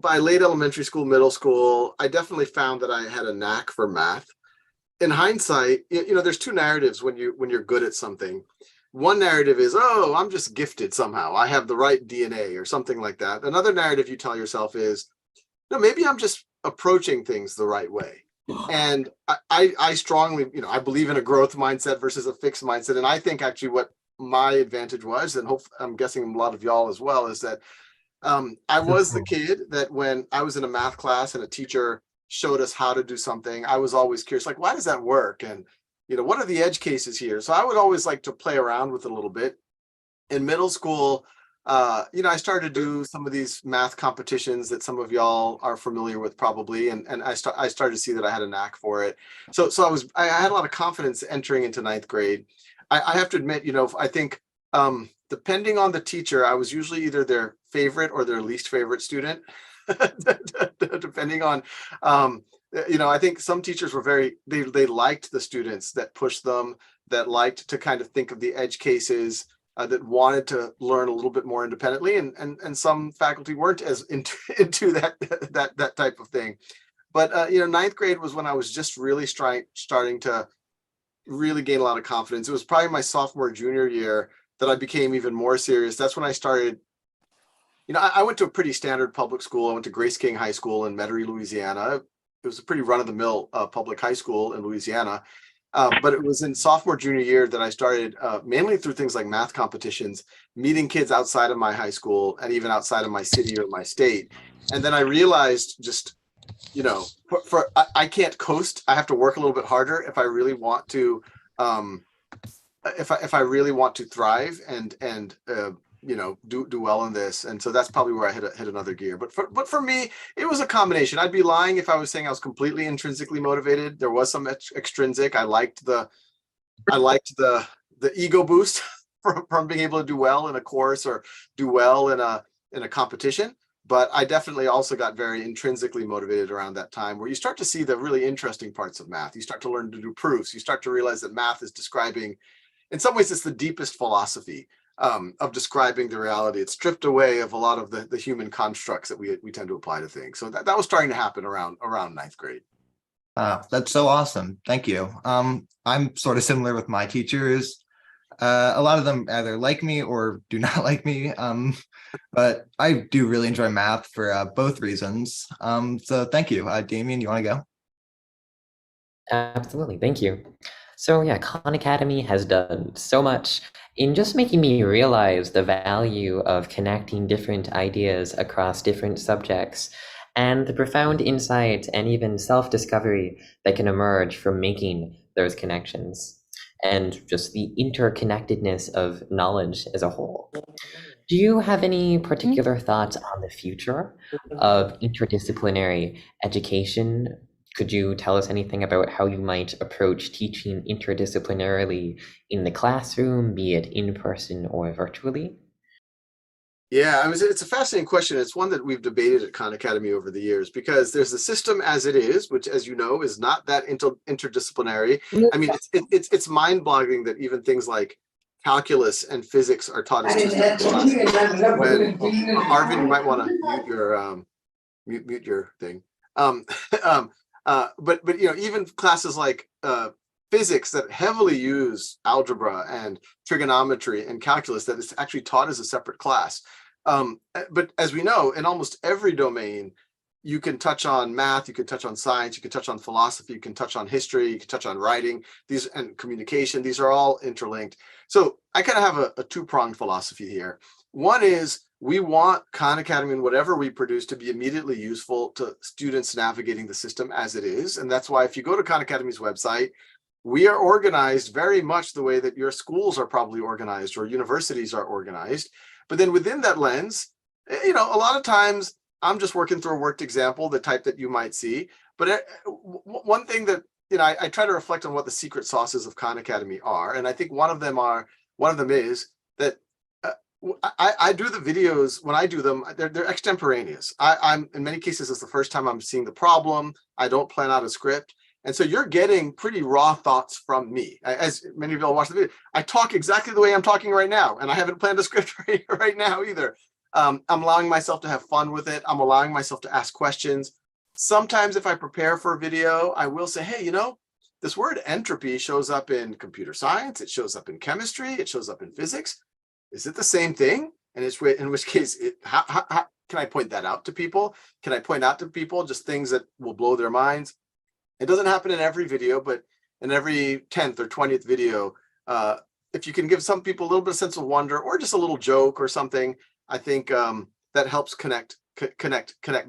by late elementary school, middle school, I definitely found that I had a knack for math. In hindsight, there's two narratives when you're good at something. One narrative is, oh, I'm just gifted somehow. I have the right DNA or something like that. Another narrative you tell yourself is, no, maybe I'm just approaching things the right way. And I strongly, I believe in a growth mindset versus a fixed mindset. And I think actually what my advantage was, and I'm guessing a lot of y'all as well, is that I was the kid that when I was in a math class and a teacher showed us how to do something, I was always curious, like, why does that work? And, what are the edge cases here? So I would always like to play around with it a little bit. In middle school, I started to do some of these math competitions that some of y'all are familiar with probably, and I started to see that I had a knack for it. So I had a lot of confidence entering into ninth grade. I have to admit, I think depending on the teacher, I was usually either their favorite or their least favorite student, depending on, I think some teachers were they liked the students that pushed them, that liked to kind of think of the edge cases, that wanted to learn a little bit more independently, and some faculty weren't as into that type of thing. But ninth grade was when I was just really starting to really gain a lot of confidence. It was probably my sophomore, junior year that I became even more serious. That's when I started. I went to a pretty standard public school. I went to Grace King High School in Metairie, Louisiana. It was a pretty run-of-the-mill public high school in Louisiana. But it was in sophomore, junior year that I started, mainly through things like math competitions, meeting kids outside of my high school and even outside of my city or my state. And then I realized just, I can't coast. I have to work a little bit harder if I really want to, if I really want to thrive and do well in this. And so that's probably where I hit another gear. But for me, it was a combination. I'd be lying if I was saying I was completely intrinsically motivated. There was some extrinsic. I liked the ego boost from being able to do well in a course or do well in a competition. But I definitely also got very intrinsically motivated around that time, where you start to see the really interesting parts of math. You start to learn to do proofs. You start to realize that math is describing, in some ways, it's the deepest philosophy of describing the reality. It's stripped away of a lot of the human constructs that we tend to apply to things. So that was starting to happen around ninth grade. That's so awesome. Thank you. I'm sort of similar with my teachers. A lot of them either like me or do not like me. But I do really enjoy math for both reasons. So thank you. Damien, you want to go? Absolutely. Thank you. So yeah, Khan Academy has done so much in just making me realize the value of connecting different ideas across different subjects and the profound insight and even self-discovery that can emerge from making those connections and just the interconnectedness of knowledge as a whole. Do you have any particular thoughts on the future of interdisciplinary education? Could you tell us anything about how you might approach teaching interdisciplinarily in the classroom, be it in person or virtually? Yeah, it's a fascinating question. It's one that we've debated at Khan Academy over the years, because there's the system as it is, which, as you know, is not that interdisciplinary. I mean, it's mind-boggling that even things like calculus and physics are taught as two separate classes. Arvin, you might want to mute your thing. But even classes like physics that heavily use algebra and trigonometry and calculus, that is actually taught as a separate class. But as we know, in almost every domain, you can touch on math, you can touch on science, you can touch on philosophy, you can touch on history, you can touch on writing, and communication. These are all interlinked. So I kind of have a two-pronged philosophy here. One is, we want Khan Academy and whatever we produce to be immediately useful to students navigating the system as it is. And that's why if you go to Khan Academy's website, we are organized very much the way that your schools are probably organized or universities are organized. But then within that lens, a lot of times I'm just working through a worked example, the type that you might see. But one thing that, I try to reflect on what the secret sauces of Khan Academy are. And I think one of them is that I do the videos. When I do them, they're extemporaneous. I'm in many cases, it's the first time I'm seeing the problem. I don't plan out a script. And so you're getting pretty raw thoughts from me. As many of y'all watch the video, I talk exactly the way I'm talking right now, and I haven't planned a script right now either. I'm allowing myself to have fun with it. I'm allowing myself to ask questions. Sometimes if I prepare for a video, I will say, hey, this word entropy shows up in computer science. It shows up in chemistry. It shows up in physics. Is it the same thing? And in which case, how can I point that out to people? Can I point out to people just things that will blow their minds? It doesn't happen in every video, but in every 10th or 20th video, if you can give some people a little bit of sense of wonder or just a little joke or something, I think that helps connect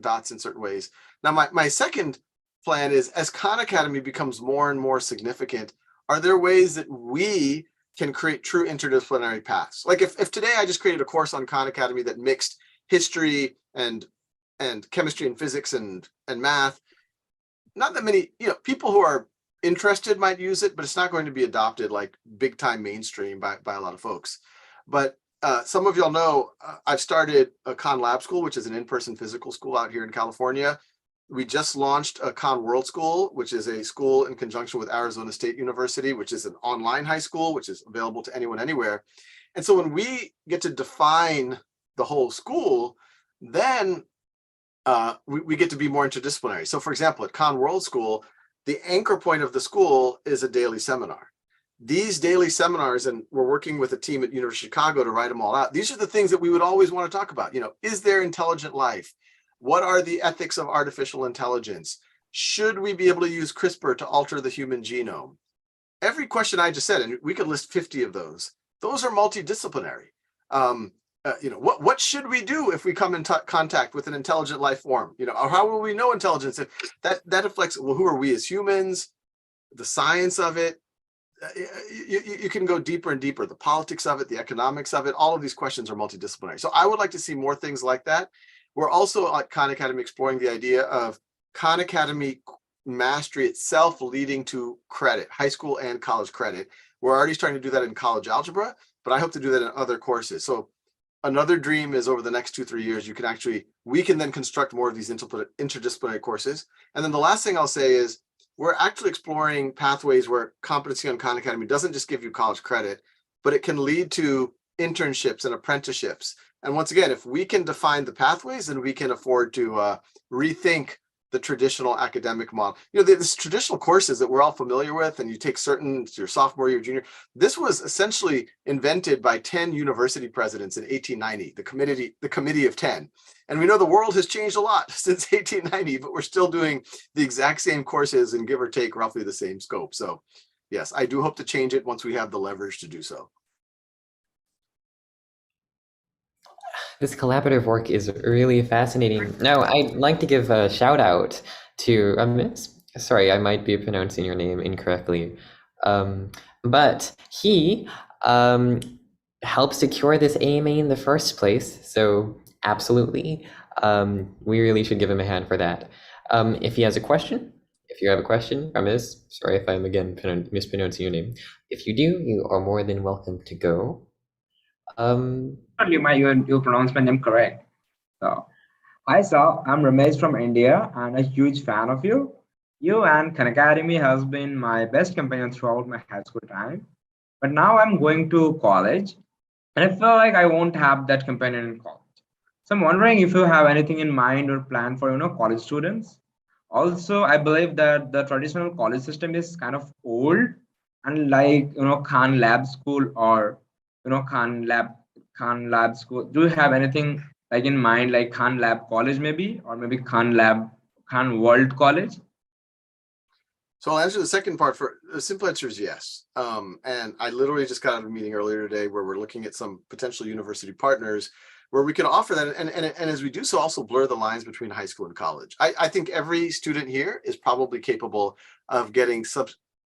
dots in certain ways. Now, my second plan is, as Khan Academy becomes more and more significant, are there ways that we can create true interdisciplinary paths? Like if today I just created a course on Khan Academy that mixed history and chemistry and physics and math, not that many people who are interested might use it, but it's not going to be adopted like big time mainstream by a lot of folks. But some of y'all know I've started a Khan Lab School, which is an in-person physical school out here in California. We just launched a Khan World School, which is a school in conjunction with Arizona State University, which is an online high school, which is available to anyone anywhere. And so when we get to define the whole school, then we get to be more interdisciplinary. So for example, at Khan World School, the anchor point of the school is a daily seminar. These daily seminars, and we're working with a team at University of Chicago to write them all out. These are the things that we would always want to talk about. Is there intelligent life? What are the ethics of artificial intelligence? Should we be able to use CRISPR to alter the human genome? Every question I just said, and we could list 50 of those are multidisciplinary. What should we do if we come in contact with an intelligent life form? Or how will we know intelligence? If that affects, well, who are we as humans? The science of it. You can go deeper and deeper. The politics of it, the economics of it. All of these questions are multidisciplinary. So I would like to see more things like that. We're also at Khan Academy exploring the idea of Khan Academy mastery itself leading to credit, high school and college credit. We're already starting to do that in college algebra, but I hope to do that in other courses. So another dream is over the next 2-3 years, we can then construct more of these interdisciplinary courses. And then the last thing I'll say is we're actually exploring pathways where competency on Khan Academy doesn't just give you college credit, but it can lead to internships and apprenticeships. And once again, if we can define the pathways, then we can afford to rethink the traditional academic model. This traditional courses that we're all familiar with, and you take your sophomore year, junior. This was essentially invented by 10 university presidents in 1890, the Committee of 10. And we know the world has changed a lot since 1890, but we're still doing the exact same courses and give or take roughly the same scope. So yes, I do hope to change it once we have the leverage to do so. This collaborative work is really fascinating. Now, I'd like to give a shout out to sorry, I might be pronouncing your name incorrectly, but he helped secure this AMA in the first place. So absolutely, we really should give him a hand for that. If you have a question, Ramesh, sorry if I'm again mispronouncing your name. If you do, you are more than welcome to go. You pronounced my name correct. So, hi Sal, I'm Ramesh from India and a huge fan of you. You and Khan Academy has been my best companion throughout my high school time. But now I'm going to college and I feel like I won't have that companion in college. So I'm wondering if you have anything in mind or plan for college students. Also, I believe that the traditional college system is kind of old, unlike Khan Lab School or Khan Lab School. Do you have anything like in mind, like Khan Lab College maybe, or maybe Khan World College? So I'll answer the second part. For the simple answer is yes. And I literally just got out of a meeting earlier today where we're looking at some potential university partners where we can offer that. And as we do so, also blur the lines between high school and college. I think every student here is probably capable of getting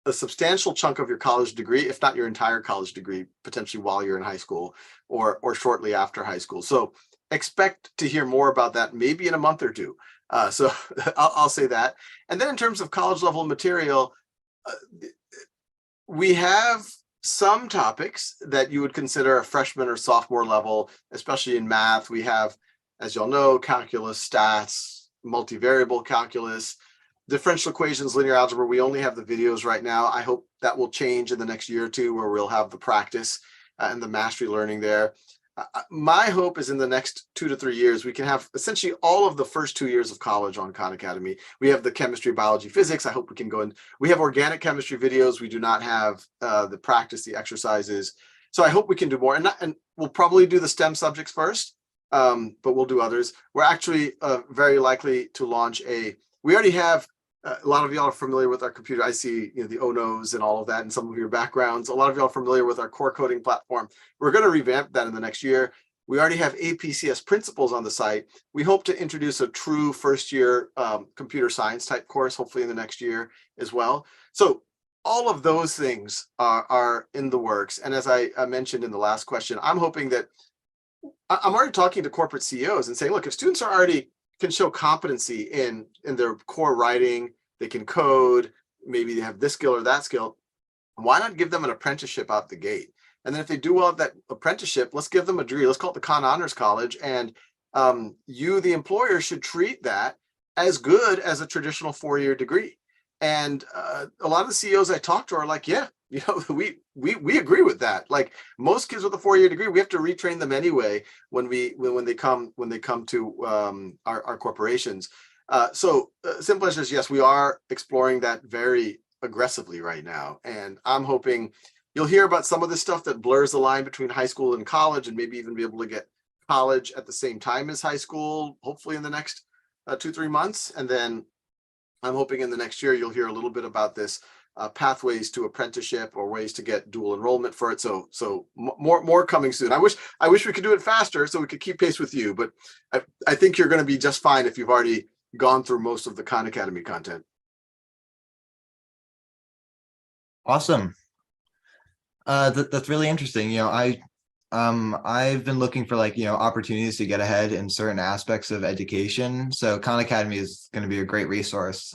a substantial chunk of your college degree, if not your entire college degree, potentially while you're in high school or shortly after high school. So expect to hear more about that maybe in a month or two. So I'll say that. And then in terms of college level material, we have some topics that you would consider a freshman or sophomore level, especially in math. We have, as y'all know, calculus, stats, multivariable calculus, differential equations, linear algebra. We only have the videos right now. I hope that will change in the next year or two where we'll have the practice and the mastery learning there. My hope is in the next 2 to 3 years, we can have essentially all of the first 2 years of college on Khan Academy. We have the chemistry, biology, physics. I hope we can go in. We have organic chemistry videos. We do not have the practice, the exercises. So I hope we can do more. And we'll probably do the STEM subjects first, but we'll do others. We're actually very likely to launch we already have, a lot of y'all are familiar with our computer. I see, the ONOs and all of that in some of your backgrounds. A lot of y'all are familiar with our core coding platform. We're going to revamp that in the next year. We already have APCS principles on the site. We hope to introduce a true first-year computer science type course, hopefully in the next year as well. So all of those things are in the works. And as I mentioned in the last question, I'm hoping that I'm already talking to corporate CEOs and saying, look, if students can show competency in their core writing, they can code, maybe they have this skill or that skill, why not give them an apprenticeship out the gate? And then if they do well at that apprenticeship, let's give them a degree. Let's call it the Khan Honors College. And you, the employer, should treat that as good as a traditional 4-year degree. And a lot of the CEOs I talk to are like, yeah, we agree with that. Like most kids with a 4-year degree, we have to retrain them anyway when they come to our corporations. So simple answer is yes, we are exploring that very aggressively right now. And I'm hoping you'll hear about some of the stuff that blurs the line between high school and college, and maybe even be able to get college at the same time as high school, hopefully in the next 2-3 months. And then I'm hoping in the next year, you'll hear a little bit about this pathways to apprenticeship or ways to get dual enrollment for it. So more coming soon. I wish we could do it faster so we could keep pace with you, but I think you're going to be just fine if you've already gone through most of the Khan Academy content. Awesome. That's really interesting. I've been looking for opportunities to get ahead in certain aspects of education. So Khan Academy is going to be a great resource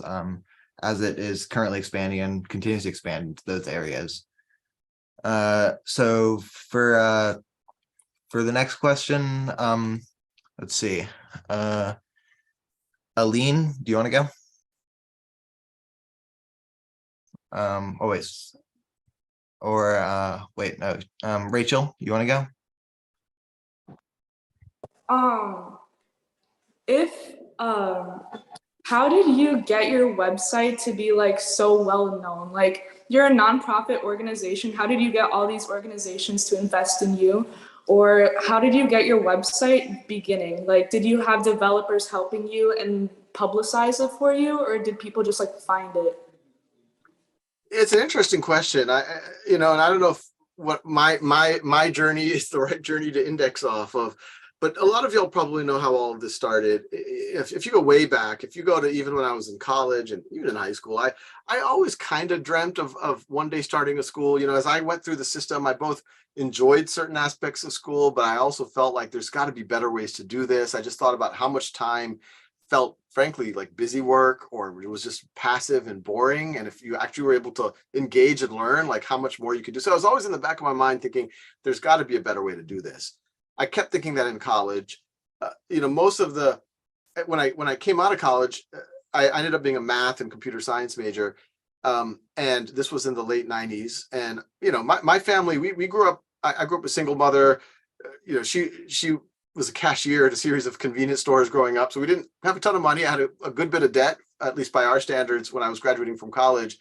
as it is currently expanding and continues to expand into those areas. So for the next question, let's see. Aline, do you want to go? Always. Or wait, no. Rachel, you want to go? How did you get your website to be so well known? You're a nonprofit organization. How did you get all these organizations to invest in you? Or how did you get your website beginning? Did you have developers helping you and publicize it for you, or did people just find it? It's an interesting question. And I don't know if what my journey is the right journey to index off of, but a lot of y'all probably know how all of this started. If you go way back, if you go to even when I was in college and even in high school, I always kind of dreamt of one day starting a school. As I went through the system, I both enjoyed certain aspects of school, but I also felt like there's got to be better ways to do this. I just thought about how much time felt frankly like busy work, or it was just passive and boring. And if you actually were able to engage and learn, how much more you could do. So I was always in the back of my mind thinking there's got to be a better way to do this. I kept thinking that in college. Most of when I came out of college, I ended up being a math and computer science major. And this was in the late 90s. And, my family, we grew up, I grew up with a single mother. She was a cashier at a series of convenience stores growing up. So we didn't have a ton of money. I had a good bit of debt, at least by our standards, when I was graduating from college.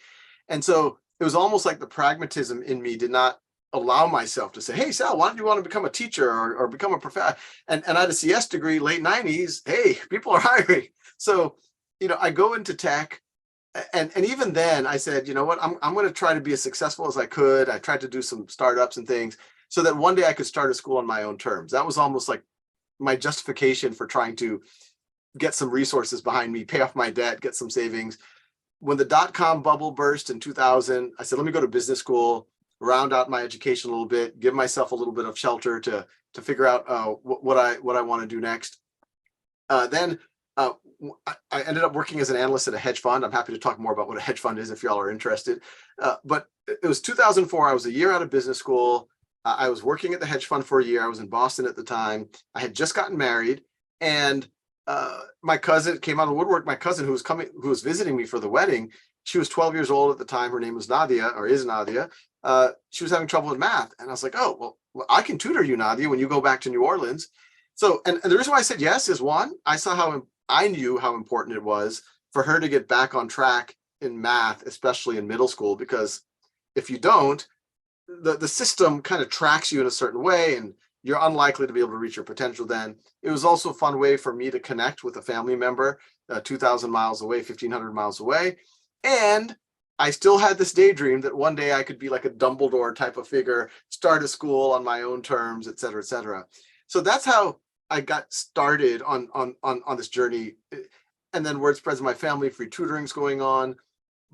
And so it was almost like the pragmatism in me did not allow myself to say, hey, Sal, why don't you want to become a teacher or become a professor? And I had a CS degree, late 90s. Hey, people are hiring. So, I go into tech. And even then I said, you know what, I'm going to try to be as successful as I could. I tried to do some startups and things so that one day I could start a school on my own terms. That was almost like my justification for trying to get some resources behind me, pay off my debt, get some savings. When the dot-com bubble burst in 2000, I said, let me go to business school, round out my education a little bit, give myself a little bit of shelter to figure out what I want to do next. Then I ended up working as an analyst at a hedge fund. I'm happy to talk more about what a hedge fund is if y'all are interested. But it was 2004. I was a year out of business school. I was working at the hedge fund for a year. I was in Boston at the time. I had just gotten married, and my cousin came out of the woodwork. My cousin who was visiting me for the wedding, she was 12 years old at the time. Her name was Nadia, or is Nadia. She was having trouble with math. And I was like, oh, well, well, I can tutor you, Nadia, when you go back to New Orleans. So, and the reason why I said yes is one, I saw I knew how important it was for her to get back on track in math, especially in middle school, because if you don't, the system kind of tracks you in a certain way and you're unlikely to be able to reach your potential then. It was also a fun way for me to connect with a family member 2,000 miles away, 1,500 miles away. And I still had this daydream that one day I could be like a Dumbledore type of figure, start a school on my own terms, et cetera, et cetera. So that's how I got started on this journey. And then word spreads in my family, free tutoring's going on.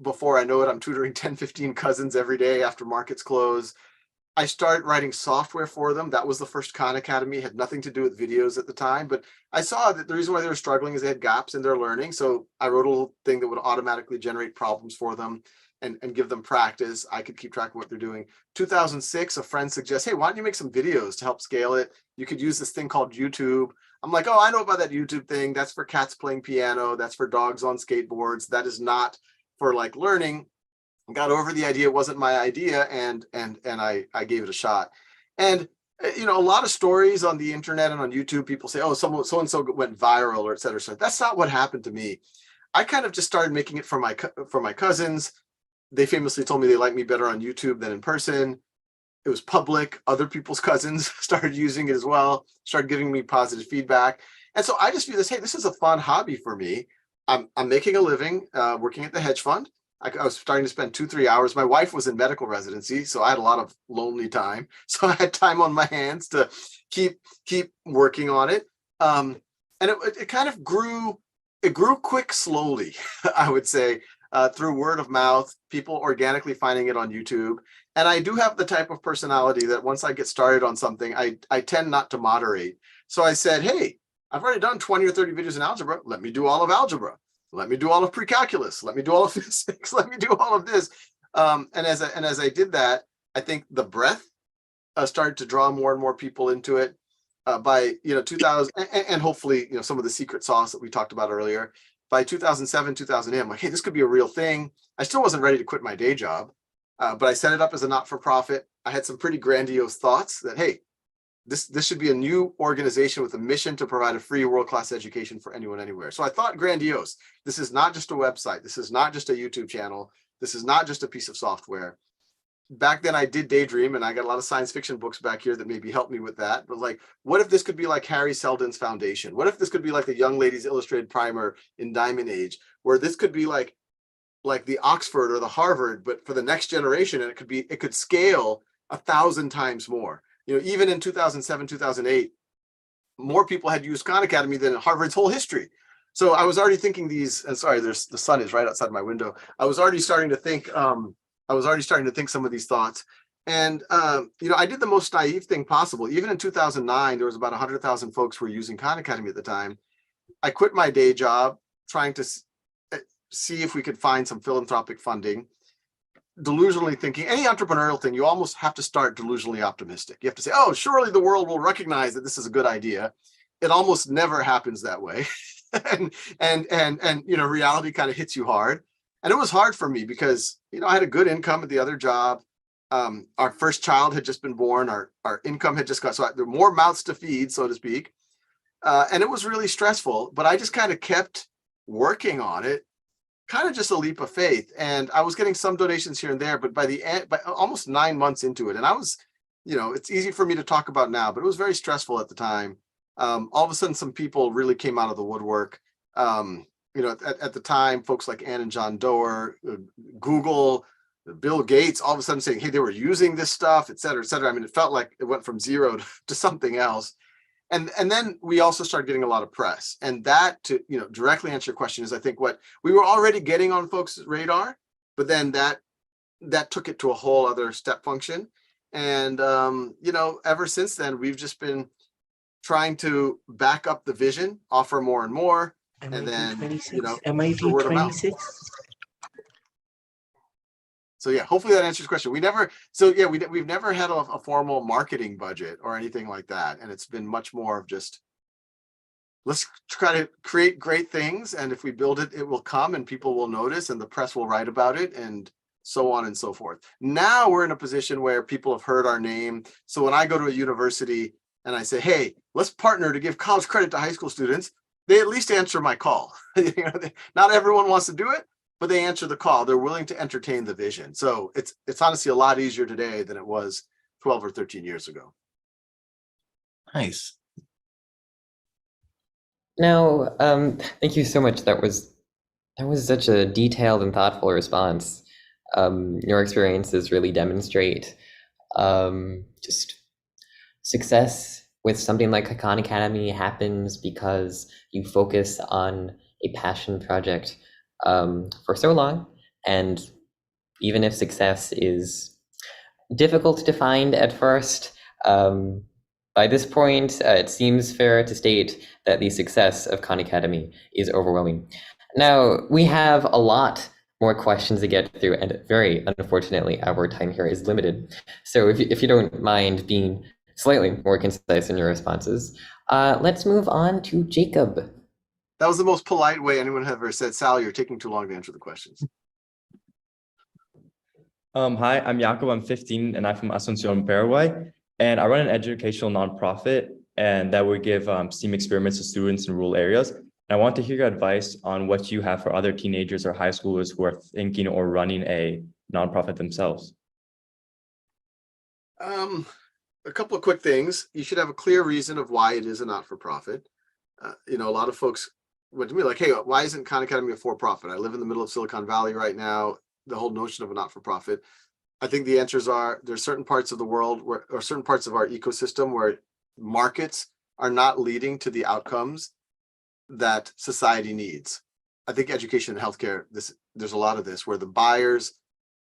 Before I know it, I'm tutoring 10, 15 cousins every day after markets close. I started writing software for them. That was the first Khan Academy. It had nothing to do with videos at the time, but I saw that the reason why they were struggling is they had gaps in their learning. So I wrote a little thing that would automatically generate problems for them and give them practice. I could keep track of what they're doing. 2006, a friend suggests, hey, why don't you make some videos to help scale it? You could use this thing called YouTube. I'm like, oh, I know about that YouTube thing. That's for cats playing piano. That's for dogs on skateboards. That is not for like learning. Got over the idea. It wasn't my idea. And I gave it a shot. And, you know, a lot of stories on the internet and on YouTube, people say, oh, so-and-so went viral or et cetera. So that's not what happened to me. I kind of just started making it for my cousins. They famously told me they liked me better on YouTube than in person. It was public. Other people's cousins started using it as well, started giving me positive feedback. And so I just view this, hey, this is a fun hobby for me. I'm making a living working at the hedge fund. I was starting to spend 2-3 hours. My wife was in medical residency, so I had a lot of lonely time. So I had time on my hands to keep working on it. And it kind of grew. It grew quick, slowly, I would say, through word of mouth, people organically finding it on YouTube. And I do have the type of personality that once I get started on something, I tend not to moderate. So I said, hey, I've already done 20 or 30 videos in algebra. Let me do all of algebra. Let me do all of pre-calculus. Let me do all of physics. Let me do all of this. And as I did that, I think the breadth started to draw more and more people into it. By 2000, and hopefully some of the secret sauce that we talked about earlier. By 2007, 2008, I'm like, hey, this could be a real thing. I still wasn't ready to quit my day job, but I set it up as a not-for-profit. I had some pretty grandiose thoughts that, hey, this should be a new organization with a mission to provide a free world-class education for anyone, anywhere. So I thought grandiose. This is not just a website. This is not just a YouTube channel. This is not just a piece of software. Back then I did daydream, and I got a lot of science fiction books back here that maybe helped me with that. But like, what if this could be like Harry Seldon's Foundation? What if this could be like the Young Ladies Illustrated Primer in Diamond Age, where this could be like the Oxford or the Harvard, but for the next generation, and it could scale 1,000 times more. Even in 2007, 2008, more people had used Khan Academy than Harvard's whole history. So I was already thinking these, and sorry, the sun is right outside my window. I was already starting to think some of these thoughts. And, I did the most naive thing possible. Even in 2009, there was about 100,000 folks who were using Khan Academy at the time. I quit my day job trying to see if we could find some philanthropic funding. Delusionally thinking, any entrepreneurial thing, you almost have to start delusionally optimistic. You have to say, oh, surely the world will recognize that this is a good idea. It almost never happens that way. and reality kind of hits you hard. And it was hard for me because, I had a good income at the other job. Our first child had just been born. Our income had just got, so there were more mouths to feed, so to speak. And it was really stressful, but I just kind of kept working on it, kind of just a leap of faith. And I was getting some donations here and there, but by almost 9 months into it, and I was, it's easy for me to talk about now, but it was very stressful at the time. All of a sudden, some people really came out of the woodwork. At the time, folks like Ann and John Doerr, Google, Bill Gates, all of a sudden saying, hey, they were using this stuff, et cetera, et cetera. I mean, it felt like it went from zero to something else. And then we also started getting a lot of press. And that, to directly answer your question, is I think what we were already getting on folks' radar, but then that took it to a whole other step function. And ever since then, we've just been trying to back up the vision, offer more and more, and then MIT word of mouth. 26. So yeah, hopefully that answers your question. We've never had a formal marketing budget or anything like that, and it's been much more of just, let's try to create great things, and if we build it, it will come, and people will notice, and the press will write about it, and so on and so forth. Now we're in a position where people have heard our name. So when I go to a university and I say, hey, let's partner to give college credit to high school students, they at least answer my call. Not everyone wants to do it, but they answer the call. They're willing to entertain the vision. So it's honestly a lot easier today than it was 12 or 13 years ago. Nice. Now, thank you so much. That was such a detailed and thoughtful response. Your experiences really demonstrate just success with something like Khan Academy happens because you focus on a passion project for so long. And even if success is difficult to find at first, by this point, it seems fair to state that the success of Khan Academy is overwhelming. Now, we have a lot more questions to get through, and very unfortunately, our time here is limited. So if you don't mind being slightly more concise in your responses, let's move on to Jacob. That was the most polite way anyone had ever said, Sal, you're taking too long to answer the questions. Hi, I'm Jacob. I'm 15 and I'm from Asuncion, Paraguay. And I run an educational nonprofit and that would give STEAM experiments to students in rural areas. And I want to hear your advice on what you have for other teenagers or high schoolers who are thinking or running a nonprofit themselves. A couple of quick things. You should have a clear reason of why it is a not-for-profit. A lot of folks went to me like, hey, why isn't Khan Academy a for-profit? I live in the middle of Silicon Valley right now. The whole notion of a not-for-profit. I think the answers are there's certain parts of the world where, or certain parts of our ecosystem where markets are not leading to the outcomes that society needs. I think education and healthcare, there's a lot of this where the buyers,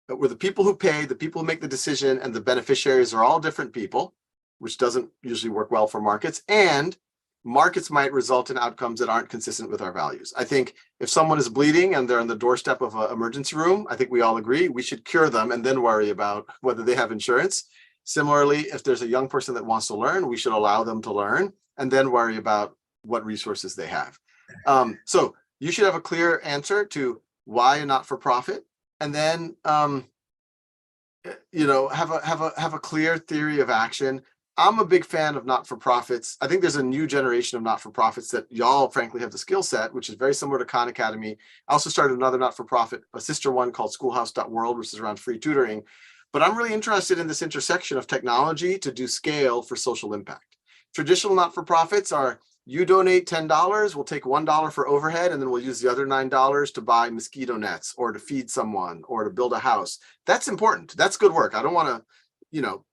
where the people who pay, the people who make the decision, and the beneficiaries are all different people, which doesn't usually work well for markets. And markets might result in outcomes that aren't consistent with our values. I think if someone is bleeding and they're on the doorstep of an emergency room, I think we all agree we should cure them and then worry about whether they have insurance. Similarly, if there's a young person that wants to learn, we should allow them to learn and then worry about what resources they have. So you should have a clear answer to why a not-for-profit, and then have a clear theory of action. I'm a big fan of not-for-profits. I think there's a new generation of not-for-profits that y'all frankly have the skill set, which is very similar to Khan Academy. I also started another not-for-profit, a sister one called Schoolhouse.world, which is around free tutoring. But I'm really interested in this intersection of technology to do scale for social impact. Traditional not-for-profits are, you donate $10, we'll take $1 for overhead, and then we'll use the other $9 to buy mosquito nets or to feed someone or to build a house. That's important. That's good work. I don't want to,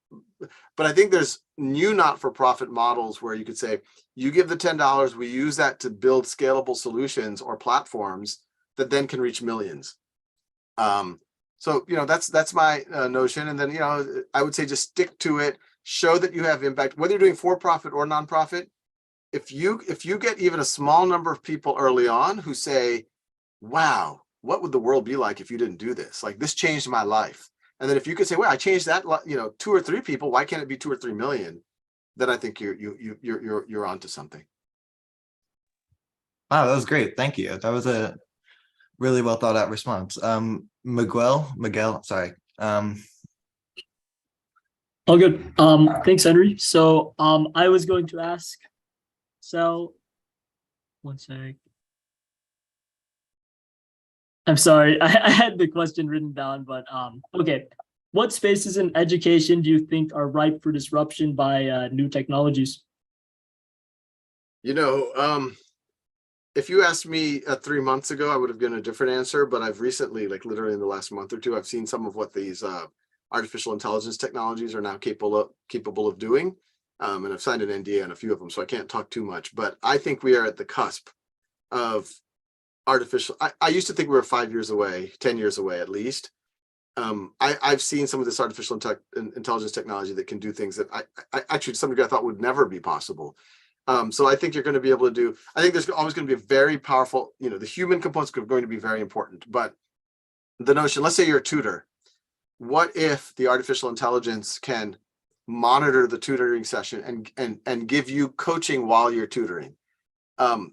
but I think there's new not-for-profit models where you could say, you give the $10, we use that to build scalable solutions or platforms that then can reach millions. So, that's my notion. And then, I would say just stick to it, show that you have impact, whether you're doing for-profit or nonprofit. If you get even a small number of people early on who say, wow, what would the world be like if you didn't do this? Like, this changed my life. And then if you could say, well, I changed that, 2 or 3 people, why can't it be 2 or 3 million? Then I think you're onto something. Wow, that was great. Thank you. That was a really well thought out response. Miguel, sorry. All good. Thanks, Henry. So I was going to ask Sal, one sec. I'm sorry, I had the question written down, but okay. What spaces in education do you think are ripe for disruption by new technologies? If you asked me 3 months ago, I would have given a different answer, but I've recently, like literally in the last month or two, I've seen some of what these artificial intelligence technologies are now capable of doing. And I've signed an NDA on a few of them, so I can't talk too much, but I think we are at the cusp of artificial. I used to think we were 5 years away, 10 years away at least. I've seen some of this artificial intelligence technology that can do things that I actually to some degree I thought would never be possible. So I think you're going to be able to do, I think there's always going to be a very powerful, the human components are going to be very important, but the notion, let's say you're a tutor. What if the artificial intelligence can monitor the tutoring session and give you coaching while you're tutoring?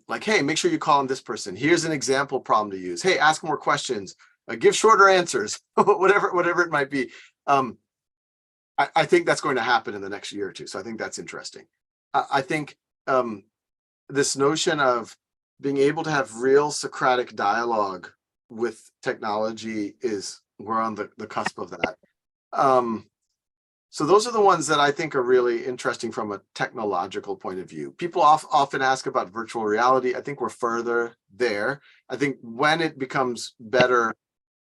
Like, hey, make sure you call on this person. Here's an example problem to use. Hey, ask more questions. give shorter answers, whatever it might be. I think that's going to happen in the next year or two. So I think that's interesting. I think this notion of being able to have real Socratic dialogue with technology we're on the cusp of that. So those are the ones that I think are really interesting from a technological point of view. People often ask about virtual reality. I think we're further there. I think when it becomes better,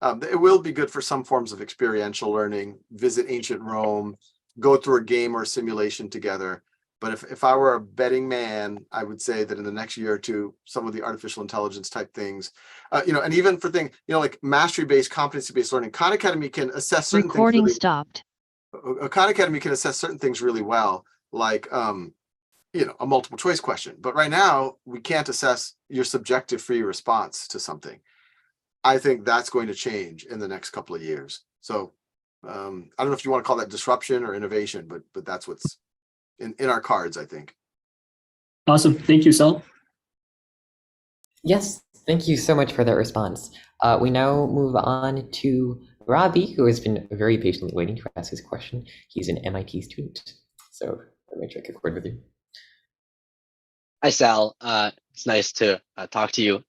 it will be good for some forms of experiential learning, visit ancient Rome, go through a game or a simulation together. But if I were a betting man, I would say that in the next year or two, some of the artificial intelligence type things, and even for things, like mastery-based, competency-based learning, Khan Academy can assess certain Recording things. stopped. Khan Academy can assess certain things really well, like a multiple choice question. But right now, we can't assess your subjective free response to something. I think that's going to change in the next couple of years. So I don't know if you want to call that disruption or innovation, but that's what's in our cards, I think. Awesome. Thank you, Sal. Yes, thank you so much for that response. We now move on to Robbie, who has been very patiently waiting to ask his question. He's an MIT student. So let me check a cord with you. Hi, Sal. It's nice to talk to you.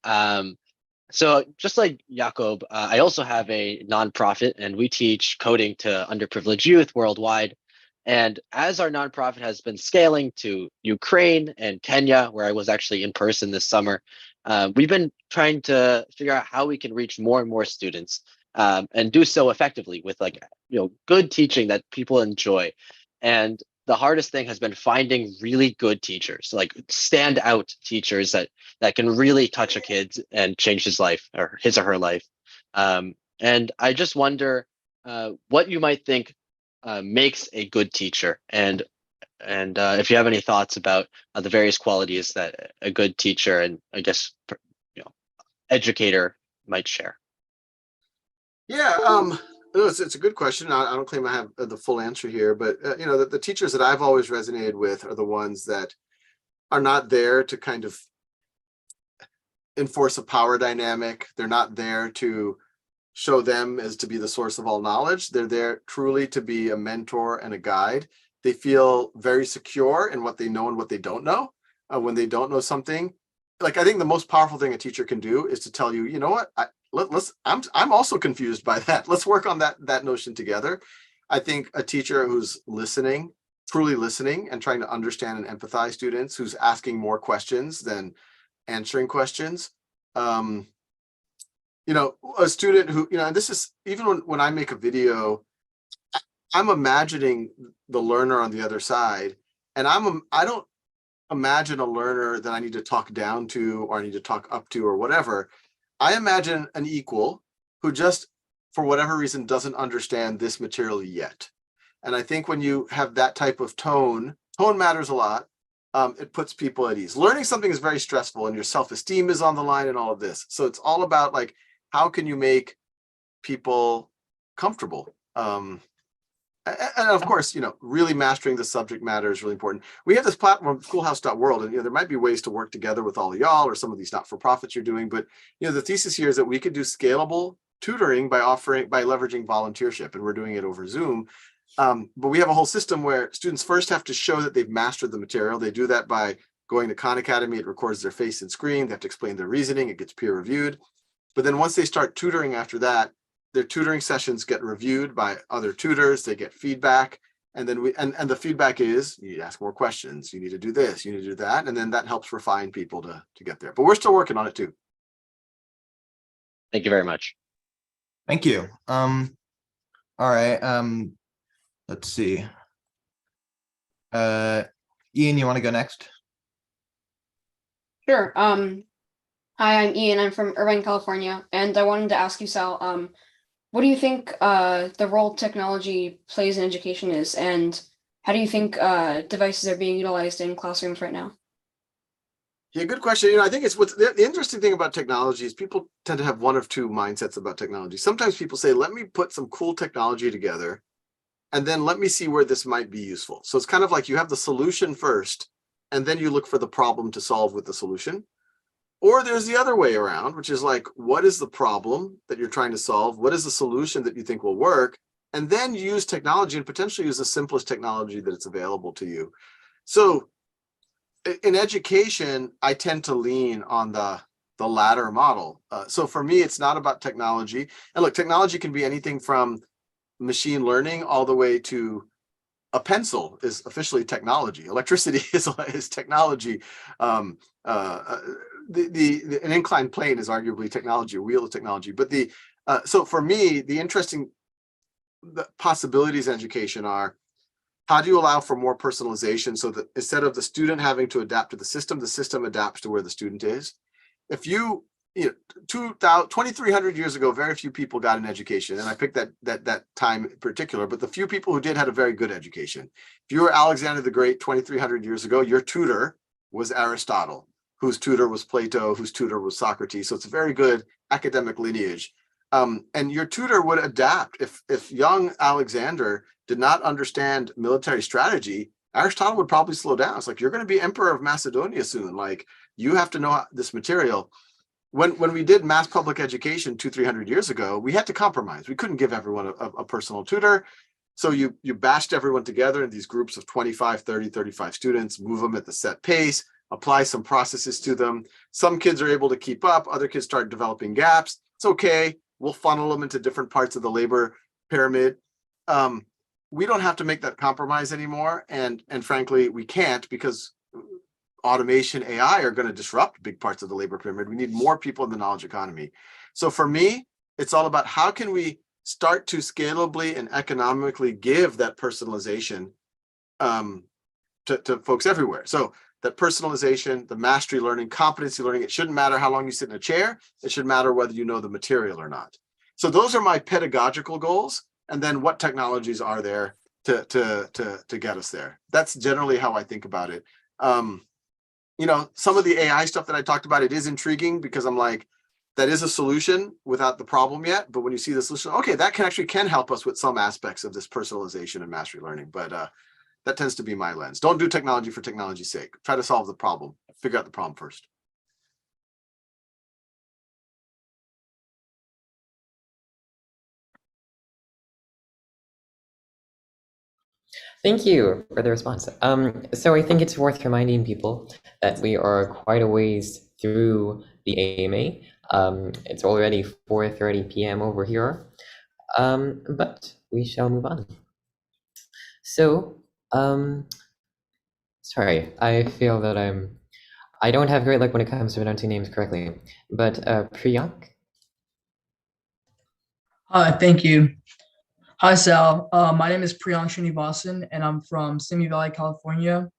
So just like Jakob, I also have a nonprofit, and we teach coding to underprivileged youth worldwide. And as our nonprofit has been scaling to Ukraine and Kenya, where I was actually in person this summer, we've been trying to figure out how we can reach more and more students and do so effectively with good teaching that people enjoy. And the hardest thing has been finding really good teachers, like standout teachers that can really touch a kid and change his life or his or her life. And I just wonder what you might think makes a good teacher, and if you have any thoughts about the various qualities that a good teacher and I guess educator might share. Yeah, it's a good question. I don't claim I have the full answer here, but the teachers that I've always resonated with are the ones that are not there to kind of enforce a power dynamic. They're not there to show them as to be the source of all knowledge. They're there truly to be a mentor and a guide. They feel very secure in what they know and what they don't know. When they don't know something, I think the most powerful thing a teacher can do is to tell you, you know what, I'm also confused by that. Let's work on that notion together. I think a teacher who's listening, truly listening and trying to understand and empathize students, who's asking more questions than answering questions. A student who, and this is even when I make a video, I'm imagining the learner on the other side, and I don't imagine a learner that I need to talk down to or I need to talk up to or whatever. I imagine an equal who just, for whatever reason, doesn't understand this material yet. And I think when you have that type of tone matters a lot. It puts people at ease. Learning something is very stressful and your self-esteem is on the line and all of this. So it's all about how can you make people comfortable? And of course, really mastering the subject matter is really important. We have this platform, schoolhouse.world, and there might be ways to work together with all of y'all or some of these not-for-profits you're doing. But the thesis here is that we could do scalable tutoring by leveraging volunteership, and we're doing it over Zoom. But we have a whole system where students first have to show that they've mastered the material. They do that by going to Khan Academy. It records their face and screen. They have to explain their reasoning. It gets peer reviewed. But then once they start tutoring after that, their tutoring sessions get reviewed by other tutors. They get feedback. And then the feedback is, you need to ask more questions. You need to do this, you need to do that. And then that helps refine people to get there. But we're still working on it too. Thank you very much. Thank you. All right. Let's see. Ian, you want to go next? Sure. Hi, I'm Ian. I'm from Irvine, California, and I wanted to ask you, Sal, what do you think the role technology plays in education is, and how do you think devices are being utilized in classrooms right now? Yeah, good question. I think it's the interesting thing about technology is people tend to have one of two mindsets about technology. Sometimes people say, let me put some cool technology together, and then let me see where this might be useful. So it's kind of like you have the solution first, and then you look for the problem to solve with the solution. Or there's the other way around, which is like, what is the problem that you're trying to solve? What is the solution that you think will work? And then use technology and potentially use the simplest technology that it's available to you. So in education, I tend to lean on the latter model. So for me, it's not about technology. And look, technology can be anything from machine learning all the way to a pencil is officially technology. Electricity is technology. An inclined plane is arguably technology. A wheel is technology. But so for me, the interesting possibilities in education are, how do you allow for more personalization so that instead of the student having to adapt to the system adapts to where the student is? If you 2,300 years ago, very few people got an education, and I picked that time in particular, but the few people who did had a very good education. If you were Alexander the Great 2,300 years ago, your tutor was Aristotle, whose tutor was Plato, whose tutor was Socrates. So it's a very good academic lineage. And your tutor would adapt. If young Alexander did not understand military strategy, Aristotle would probably slow down. It's like, you're going to be emperor of Macedonia soon. Like, you have to know this material. When we did mass public education 200-300 years ago, we had to compromise. We couldn't give everyone a personal tutor. So you bashed everyone together in these groups of 25, 30, 35 students, move them at the set pace, apply some processes to them. Some kids are able to keep up. Other kids start developing gaps. It's okay. We'll funnel them into different parts of the labor pyramid. We don't have to make that compromise anymore. And frankly, we can't, because automation, AI are going to disrupt big parts of the labor pyramid. We need more people in the knowledge economy. So for me, it's all about how can we start to scalably and economically give that personalization to folks everywhere. So that personalization, the mastery learning, competency learning, it shouldn't matter how long you sit in a chair. It should matter whether you know the material or not. So those are my pedagogical goals. And then what technologies are there to get us there? That's generally how I think about it. Some of the AI stuff that I talked about, it is intriguing because I'm like, that is a solution without the problem yet. But when you see the solution, okay, that can help us with some aspects of this personalization and mastery learning. But that tends to be my lens. Don't do technology for technology's sake. Try to solve the problem. Figure out the problem first. Thank you for the response. So I think it's worth reminding people that we are quite a ways through the AMA. It's already 4:30 p.m. over here, but we shall move on. So, sorry, I feel that I don't have great luck when it comes to pronouncing names correctly, but Priyank? Hi, thank you. Hi, Sal. My name is Priyank Srinivasan, and I'm from Simi Valley, California.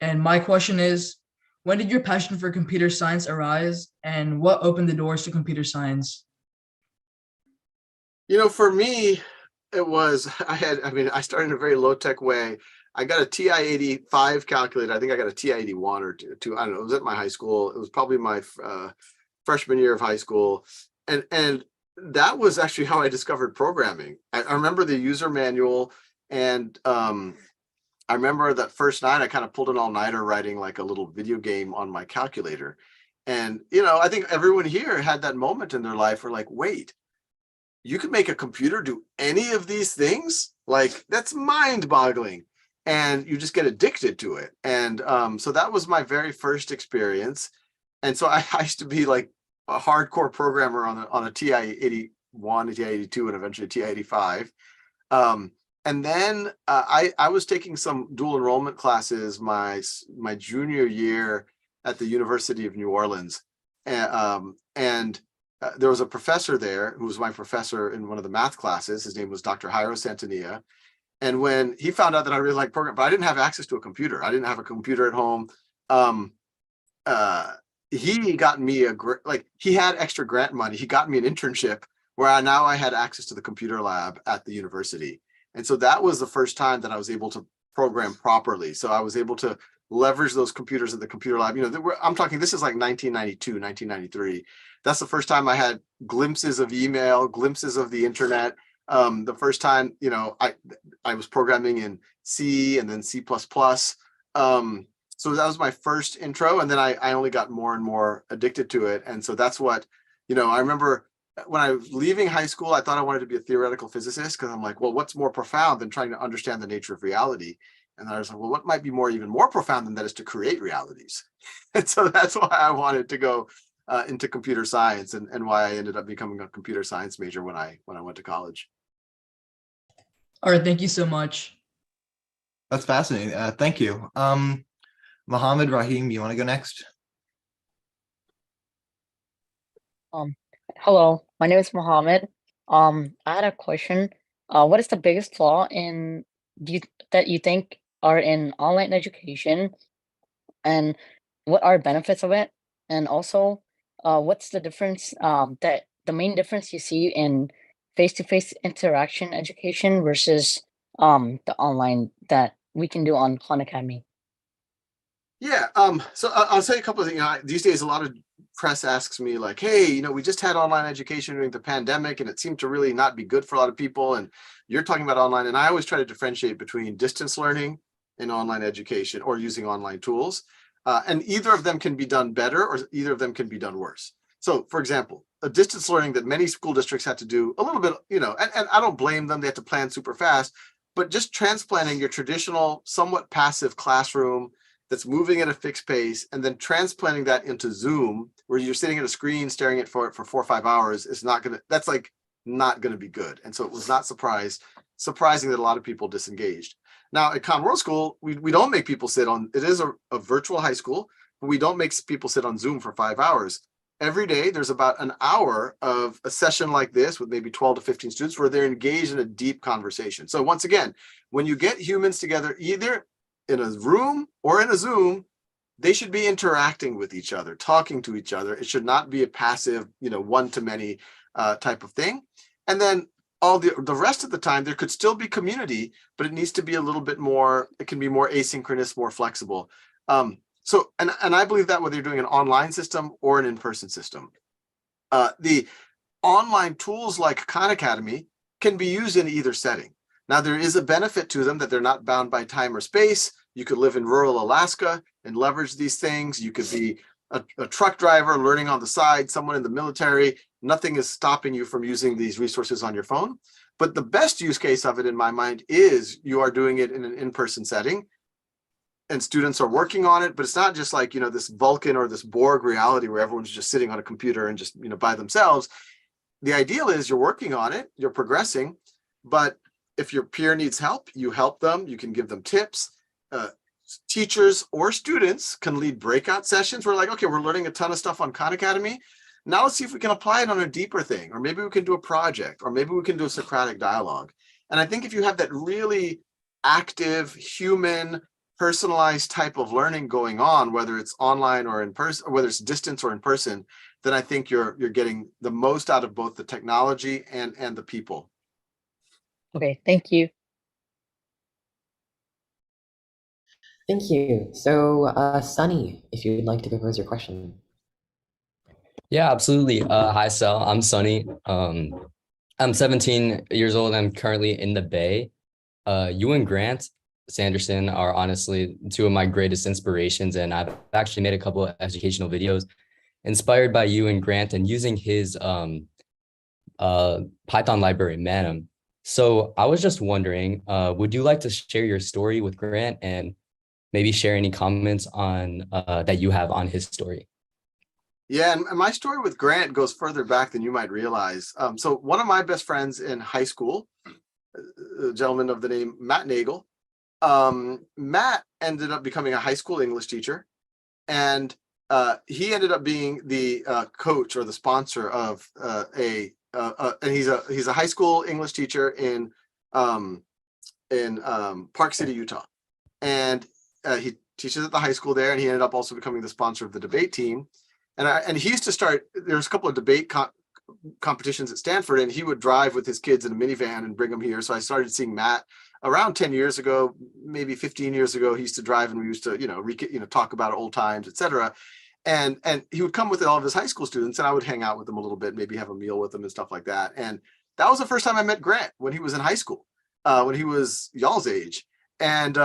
And my question is, when did your passion for computer science arise, and what opened the doors to computer science? For me, it was, I started in a very low-tech way. I got a TI-85 calculator. I think I got a TI-81 or two. I don't know. It was at my high school. It was probably my freshman year of high school. And that was actually how I discovered programming. I remember the user manual, and I remember that first night I kind of pulled an all-nighter writing like a little video game on my calculator. And, I think everyone here had that moment in their life where like, wait, you could make a computer do any of these things? Like, that's mind-boggling. And you just get addicted to it. And so that was my very first experience. And so I used to be like a hardcore programmer on a TI-81, a TI-82, and eventually a TI-85. And then I was taking some dual enrollment classes my junior year at the University of New Orleans. And there was a professor there who was my professor in one of the math classes. His name was Dr. Jairo Santania. And when he found out that I really liked programming, but I didn't have access to a computer. I didn't have a computer at home. He got me he had extra grant money. He got me an internship where I had access to the computer lab at the university. And so that was the first time that I was able to program properly. So I was able to leverage those computers in the computer lab. I'm talking, this is like 1992, 1993. That's the first time I had glimpses of email, glimpses of the internet. The first time, I was programming in C and then C++. So that was my first intro. And then I only got more and more addicted to it. And so that's what, I remember when I was leaving high school, I thought I wanted to be a theoretical physicist because I'm like, well, what's more profound than trying to understand the nature of reality? And I was like, well, what might be even more profound than that is to create realities. And so that's why I wanted to go into computer science and why I ended up becoming a computer science major when I went to college. All right, thank you so much. That's fascinating. Thank you. Mohammed Rahim, you want to go next? Hello, my name is Mohammed. I had a question. What is the biggest flaw that you think are in online education, and what are benefits of it? And also, what's the difference, that the main difference you see in face-to-face interaction education versus the online that we can do on Khan Academy? Yeah. So I'll say a couple of things. These days, a lot of press asks me like, hey, we just had online education during the pandemic and it seemed to really not be good for a lot of people. And you're talking about online. And I always try to differentiate between distance learning and online education or using online tools. And either of them can be done better or either of them can be done worse. So for example, a distance learning that many school districts had to do a little bit, and I don't blame them. They had to plan super fast, but just transplanting your traditional, somewhat passive classroom that's moving at a fixed pace and then transplanting that into Zoom, where you're sitting at a screen staring at it for 4 or 5 hours is not going to be good. And so it was not surprising that a lot of people disengaged. Now at Khan World School, we don't make people sit on, it is a virtual high school, but we don't make people sit on Zoom for 5 hours. Every day, there's about an hour of a session like this with maybe 12 to 15 students where they're engaged in a deep conversation. So once again, when you get humans together, either in a room or in a Zoom, they should be interacting with each other, talking to each other. It should not be a passive, one-to-many type of thing. And then all the rest of the time, there could still be community, but it needs to be a little bit more, it can be more asynchronous, more flexible. So I believe that whether you're doing an online system or an in-person system, the online tools like Khan Academy can be used in either setting. Now, there is a benefit to them that they're not bound by time or space. You could live in rural Alaska and leverage these things. You could be a truck driver learning on the side, someone in the military. Nothing is stopping you from using these resources on your phone. But the best use case of it, in my mind, is you are doing it in an in-person setting and students are working on it. But it's not just like, this Vulcan or this Borg reality where everyone's just sitting on a computer and just, by themselves. The ideal is you're working on it, you're progressing, but if your peer needs help, you help them, you can give them tips. Teachers or students can lead breakout sessions. We're like, okay, we're learning a ton of stuff on Khan Academy. Now let's see if we can apply it on a deeper thing, or maybe we can do a project, or maybe we can do a Socratic dialogue. And I think if you have that really active, human, personalized type of learning going on, whether it's online or in person, or whether it's distance or in person, then I think you're getting the most out of both the technology and the people. Okay, thank you. Thank you. So, Sunny, if you'd like to propose your question. Yeah, absolutely. Hi, Sal. I'm Sunny. I'm 17 years old. I'm currently in the Bay. You and Grant Sanderson are honestly two of my greatest inspirations, and I've actually made a couple of educational videos inspired by you and Grant and using his Python library, Manum. So I was just wondering, would you like to share your story with Grant and maybe share any comments on that you have on his story? Yeah, and my story with Grant goes further back than you might realize. So one of my best friends in high school, a gentleman of the name Matt Nagel, Matt ended up becoming a high school English teacher, and he ended up being the coach or the sponsor of and he's a high school English teacher in Park City, Utah, and he teaches at the high school there, and he ended up also becoming the sponsor of the debate team. And he used to start, there's a couple of debate competitions at Stanford, and he would drive with his kids in a minivan and bring them here. So I started seeing Matt around 10 years ago, maybe 15 years ago. He used to drive, and we used to, talk about old times, etc. And he would come with all of his high school students, and I would hang out with them a little bit, maybe have a meal with them and stuff like that. And that was the first time I met Grant, when he was in high school, when he was y'all's age. And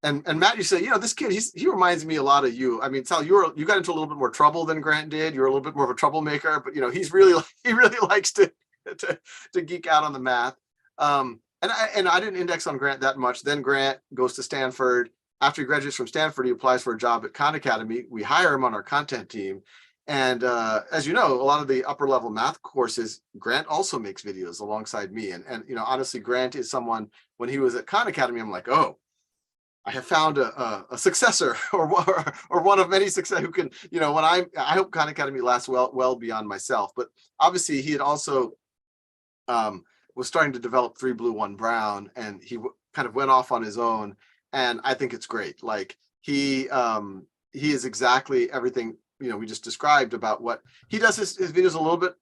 And Matt, you say, this kid, he reminds me a lot of you. I mean, Sal, you got into a little bit more trouble than Grant did. You're a little bit more of a troublemaker, but he really likes to geek out on the math. And I didn't index on Grant that much. Then Grant goes to Stanford. After he graduates from Stanford, he applies for a job at Khan Academy. We hire him on our content team. And as you know, a lot of the upper level math courses, Grant also makes videos alongside me. And honestly, Grant is someone, when he was at Khan Academy, I'm like, oh, I have found a successor or one of many success who can, I hope Khan Academy lasts well beyond myself. But obviously he had also was starting to develop 3 Blue 1 Brown, and he kind of went off on his own. And I think it's great. Like he is exactly everything, we just described about what he does. His videos a little bit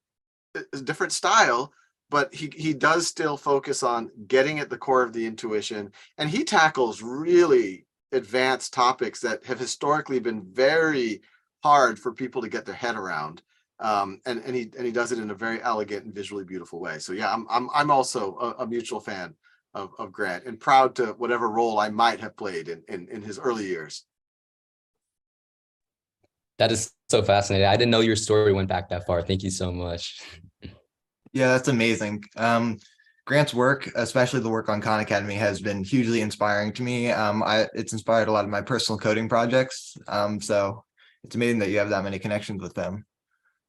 different style, but he does still focus on getting at the core of the intuition, and he tackles really advanced topics that have historically been very hard for people to get their head around. And he does it in a very elegant and visually beautiful way. So yeah, I'm also a mutual fan of Grant, and proud to whatever role I might have played in his early years. That is so fascinating. I didn't know your story went back that far. Thank you so much. Yeah, that's amazing. Grant's work, especially the work on Khan Academy, has been hugely inspiring to me. It's inspired a lot of my personal coding projects. So it's amazing that you have that many connections with them.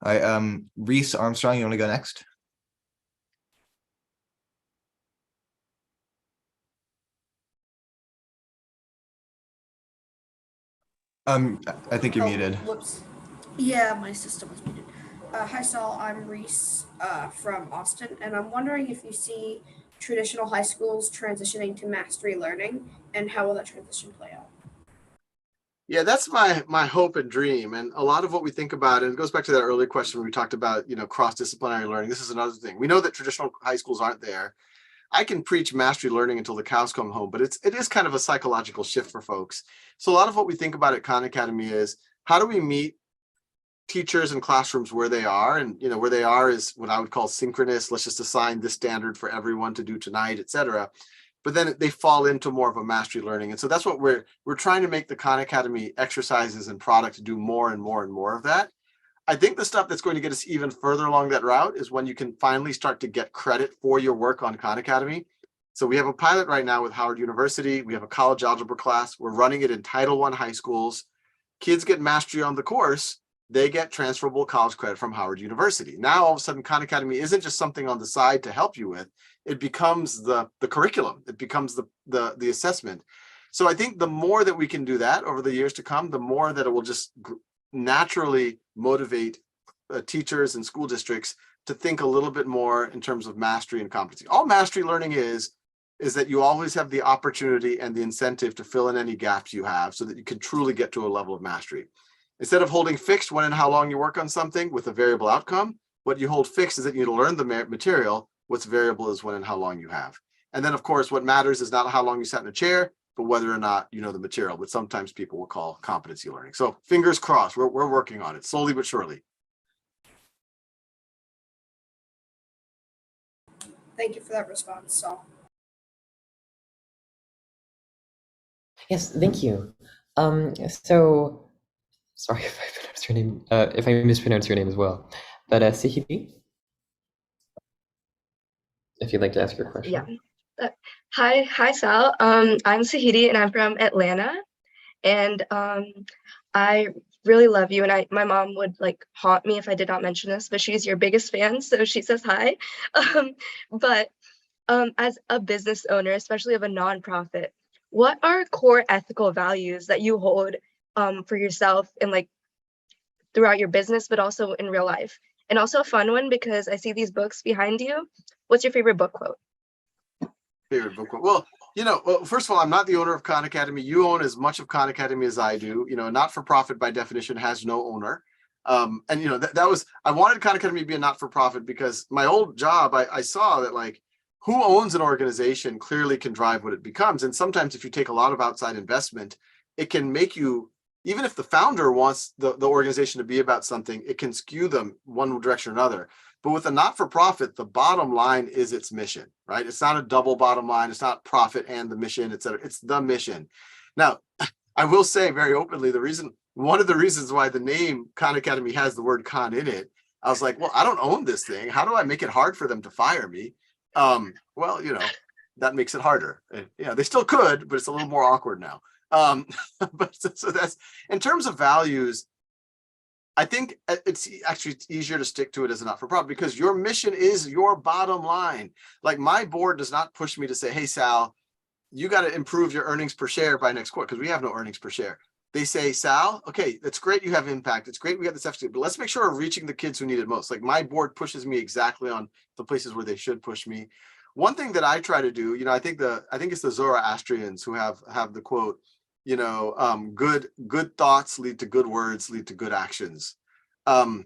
All right, Reese Armstrong, you want to go next? I think you're muted. Whoops. Yeah, my system was muted. Hi, Sal. I'm Reese from Austin, and I'm wondering if you see traditional high schools transitioning to mastery learning, and how will that transition play out? Yeah, that's my hope and dream. And a lot of what we think about, and it goes back to that earlier question where we talked about, cross-disciplinary learning. This is another thing. We know that traditional high schools aren't there. I can preach mastery learning until the cows come home, but it is kind of a psychological shift for folks. So a lot of what we think about at Khan Academy is, how do we meet teachers and classrooms where they are? And where they are is what I would call synchronous. Let's just assign this standard for everyone to do tonight, etc. But then they fall into more of a mastery learning. And so that's what we're trying to make the Khan Academy exercises and product to do more and more and more of that. I think the stuff that's going to get us even further along that route is when you can finally start to get credit for your work on Khan Academy. So we have a pilot right now with Howard University. We have a college algebra class. We're running it in Title I high schools. Kids get mastery on the course. They get transferable college credit from Howard University. Now, all of a sudden, Khan Academy isn't just something on the side to help you with. It becomes the curriculum. It becomes the assessment. So I think the more that we can do that over the years to come, the more that it will just naturally motivate teachers and school districts to think a little bit more in terms of mastery and competency. All mastery learning is that you always have the opportunity and the incentive to fill in any gaps you have so that you can truly get to a level of mastery. Instead of holding fixed when and how long you work on something with a variable outcome, what you hold fixed is that you learn the material. What's variable is when and how long you have. And then, of course, what matters is not how long you sat in a chair, but whether or not you know the material, which sometimes people will call competency learning. So fingers crossed, we're working on it slowly but surely. Thank you for that response, Sal. Yes, thank you. So sorry if I pronounced your name, if I mispronounced your name as well, but Sihidi, if you'd like to ask your question. Yeah. Hi, Sal. I'm Sahidi, and I'm from Atlanta. And I really love you. And my mom would haunt me if I did not mention this, but she's your biggest fan, so she says hi. But as a business owner, especially of a nonprofit, what are core ethical values that you hold for yourself and throughout your business, but also in real life? And also a fun one, because I see these books behind you. What's your favorite book quote? Favorite book quote? Well, first of all, I'm not the owner of Khan Academy. You own as much of Khan Academy as I do. Not-for-profit by definition has no owner. And that was, I wanted Khan Academy to be a not-for-profit because my old job, I saw that who owns an organization clearly can drive what it becomes. And sometimes if you take a lot of outside investment, it can make you, even if the founder wants the organization to be about something, it can skew them one direction or another. But with a not-for-profit, the bottom line is its mission, right? It's not a double bottom line. It's not profit and the mission, et cetera. It's the mission. Now, I will say very openly, one of the reasons why the name Khan Academy has the word Khan in it, I was like, well, I don't own this thing. How do I make it hard for them to fire me? Well, that makes it harder. Yeah, they still could, but it's a little more awkward now. But so that's in terms of values. I think it's easier to stick to it as a not-for-profit because your mission is your bottom line. Like my board does not push me to say, hey, Sal, you got to improve your earnings per share by next quarter because we have no earnings per share. They say, Sal, okay, that's great. You have impact. It's great. We got this efficacy, but let's make sure we're reaching the kids who need it most. Like my board pushes me exactly on the places where they should push me. One thing that I try to do, I think it's the Zoroastrians who have the quote, good thoughts lead to good words, lead to good actions. I'll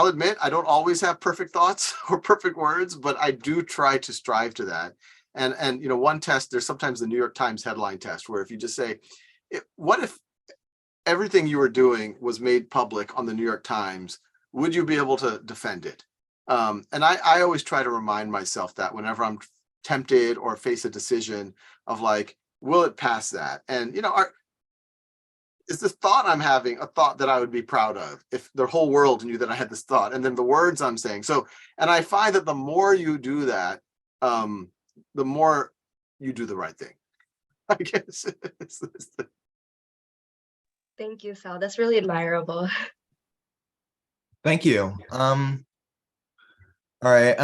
admit I don't always have perfect thoughts or perfect words, but I do try to strive to that. And one test, there's sometimes the New York Times headline test where if you just say, what if everything you were doing was made public on the New York Times, would you be able to defend it? And I always try to remind myself that whenever I'm tempted or face a decision of like, will it pass that? And, is this thought I'm having a thought that I would be proud of if the whole world knew that I had this thought? And then the words I'm saying. So, and I find that the more you do that, the more you do the right thing. I guess. Thank you, Sal. That's really admirable. Thank you. All right.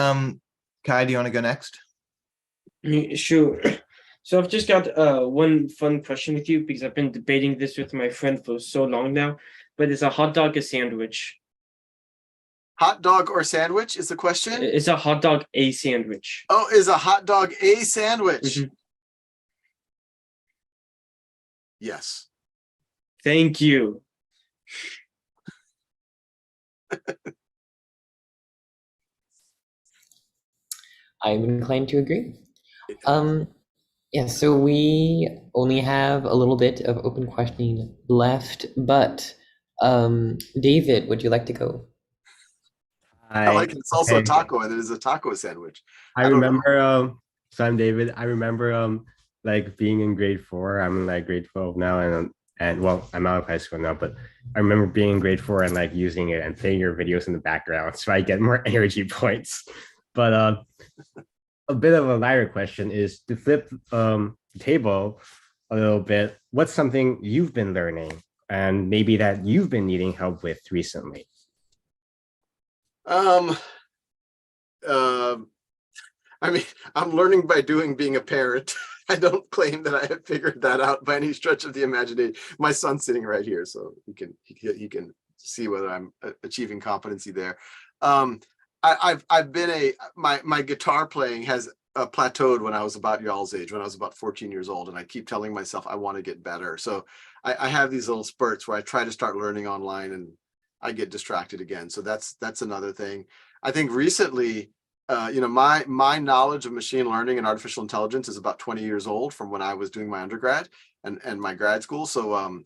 Kai, do you want to go next? Sure. So I've just got one fun question with you because I've been debating this with my friend for so long now. But is a hot dog a sandwich? Hot dog or sandwich is the question? Is a hot dog a sandwich? Oh, is a hot dog a sandwich? Mm-hmm. Yes. Thank you. I'm inclined to agree. Yeah, so we only have a little bit of open questioning left, but David, would you like to go? I like it. It's also a taco, and it is a taco sandwich. I remember, so I'm David. I remember like being in grade 4. I'm in like grade 12 now, and well, I'm out of high school now, but I remember being in grade 4 and like using it and playing your videos in the background so I get more energy points. But a bit of a lighter question is to flip the table a little bit. What's something you've been learning and maybe that you've been needing help with recently? I mean, I'm learning by doing, being a parent. I don't claim that I have figured that out by any stretch of the imagination. My son's sitting right here, so he can see whether I'm achieving competency there. I've been my guitar playing has plateaued when I was about y'all's age, when I was about 14 years old, and I keep telling myself I want to get better. So I have these little spurts where I try to start learning online and I get distracted again. So that's another thing. I think recently, my knowledge of machine learning and artificial intelligence is about 20 years old from when I was doing my undergrad and my grad school. So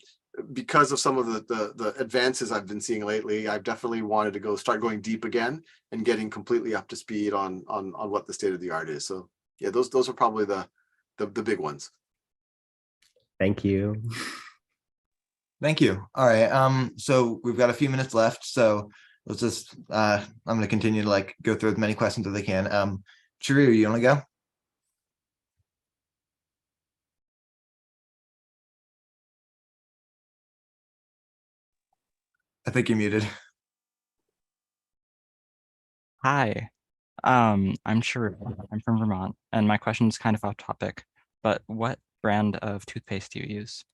because of some of the advances I've been seeing lately, I've definitely wanted to start going deep again and getting completely up to speed on what the state of the art is. So yeah, those are probably the big ones. Thank you. Thank you. All right. So we've got a few minutes left. So let's just I'm going to continue to like go through as many questions as I can. Shrew, you want to go? I think you're muted. Hi, I'm Shrew. I'm from Vermont, and my question is kind of off topic, but what brand of toothpaste do you use?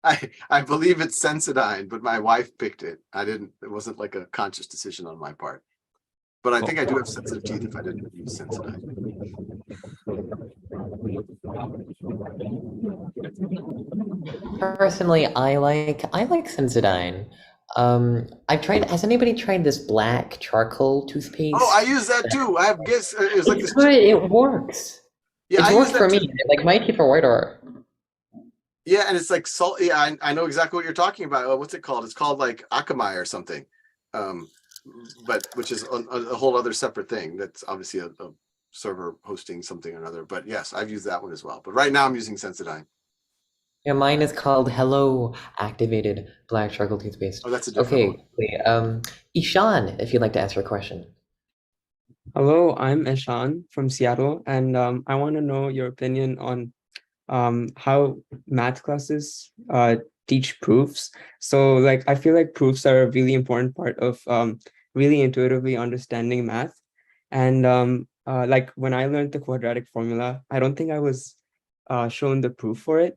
I believe it's Sensodyne, but my wife picked it. It wasn't like a conscious decision on my part. But I think I do have sensitive teeth if I didn't use Sensodyne. Personally, I like Sensodyne. Has anybody tried this black charcoal toothpaste? Oh, I use that too. I have guess it's like it's good. It works. Yeah, it worked for me. Like my teeth are whiter. Yeah, and it's like salt. Yeah, I know exactly what you're talking about. What's it called? It's called like Akamai or something. But which is a whole other separate thing. That's obviously a server hosting something or another. But yes, I've used that one as well. But right now I'm using Sensodyne. Yeah, mine is called Hello Activated Black Charcoal Toothpaste. Oh, that's a different Okay, Ishan, if you'd like to ask your question. Hello, I'm Eshan from Seattle, and I want to know your opinion on how math classes teach proofs. So, like, I feel like proofs are a really important part of really intuitively understanding math. And like when I learned the quadratic formula, I don't think I was shown the proof for it.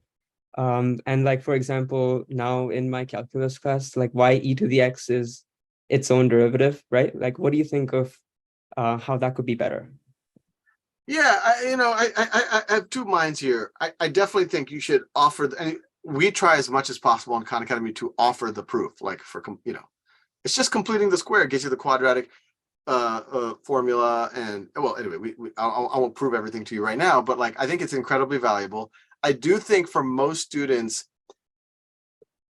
And like, for example, now in my calculus class, like y e to the x is its own derivative, right? Like, what do you think of how that could be better? Yeah, I have two minds here. I definitely think you should offer, and we try as much as possible in Khan Academy to offer the proof, like for, it's just completing the square, it gives you the quadratic formula. And well, anyway, I won't prove everything to you right now, but like, I think it's incredibly valuable. I do think for most students,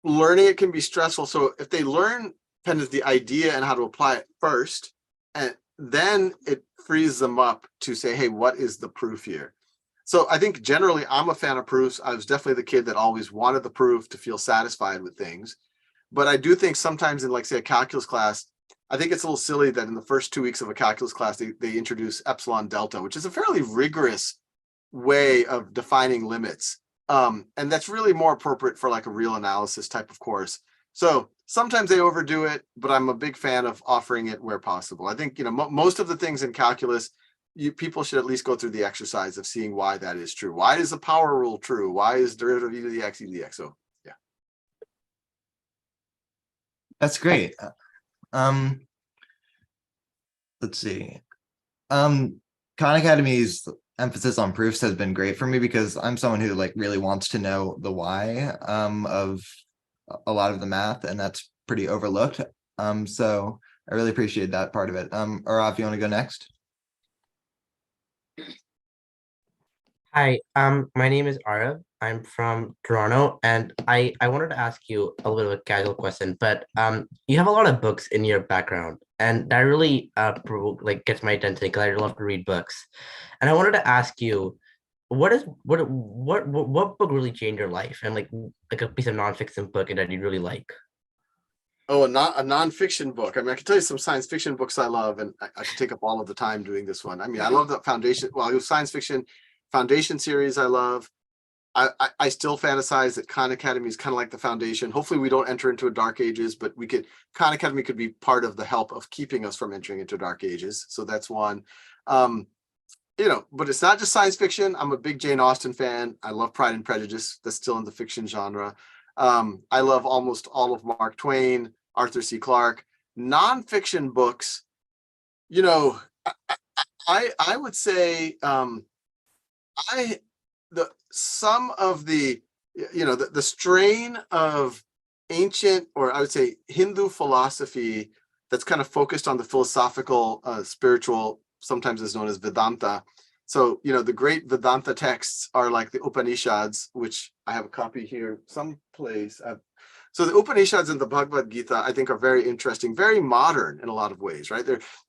learning it can be stressful. So if they learn kind of the idea and how to apply it first, and then it frees them up to say, hey, what is the proof here? So I think generally I'm a fan of proofs. I was definitely the kid that always wanted the proof to feel satisfied with things. But I do think sometimes in, like, say, a calculus class, I think it's a little silly that in the first 2 weeks of a calculus class, they introduce epsilon delta, which is a fairly rigorous way of defining limits. And that's really more appropriate for like a real analysis type of course. So sometimes they overdo it, but I'm a big fan of offering it where possible. I think, most of the things in calculus, people should at least go through the exercise of seeing why that is true. Why is the power rule true? Why is derivative of e to the x, e to the x? So yeah. That's great. Let's see. Khan Academy's emphasis on proofs has been great for me because I'm someone who like really wants to know the why of a lot of the math, and that's pretty overlooked. So I really appreciate that part of it. Arav, you want to go next? Hi, my name is Arav. I'm from Toronto, and I wanted to ask you a little bit of a casual question, but you have a lot of books in your background, and that really gets my attention because I love to read books. And I wanted to ask you, what book really changed your life, and like a piece of nonfiction book that you really like? Oh, not a nonfiction book. I mean, I can tell you some science fiction books I love, and I could take up all of the time doing this one. I mean, I love the Foundation. Well, it was science fiction Foundation series I love. I still fantasize that Khan Academy is kind of like the Foundation. Hopefully we don't enter into a dark ages, but Khan Academy could be part of the help of keeping us from entering into dark ages. So that's one. But it's not just science fiction. I'm a big Jane Austen fan. I love Pride and Prejudice. That's still in the fiction genre. I love almost all of Mark Twain, Arthur C. Clarke. Nonfiction books, I would say some of the strain of ancient, or I would say Hindu philosophy that's kind of focused on the philosophical, spiritual, sometimes is known as Vedanta. So, the great Vedanta texts are like the Upanishads, which I have a copy here someplace. So the Upanishads and the Bhagavad Gita, I think, are very interesting, very modern in a lot of ways, right?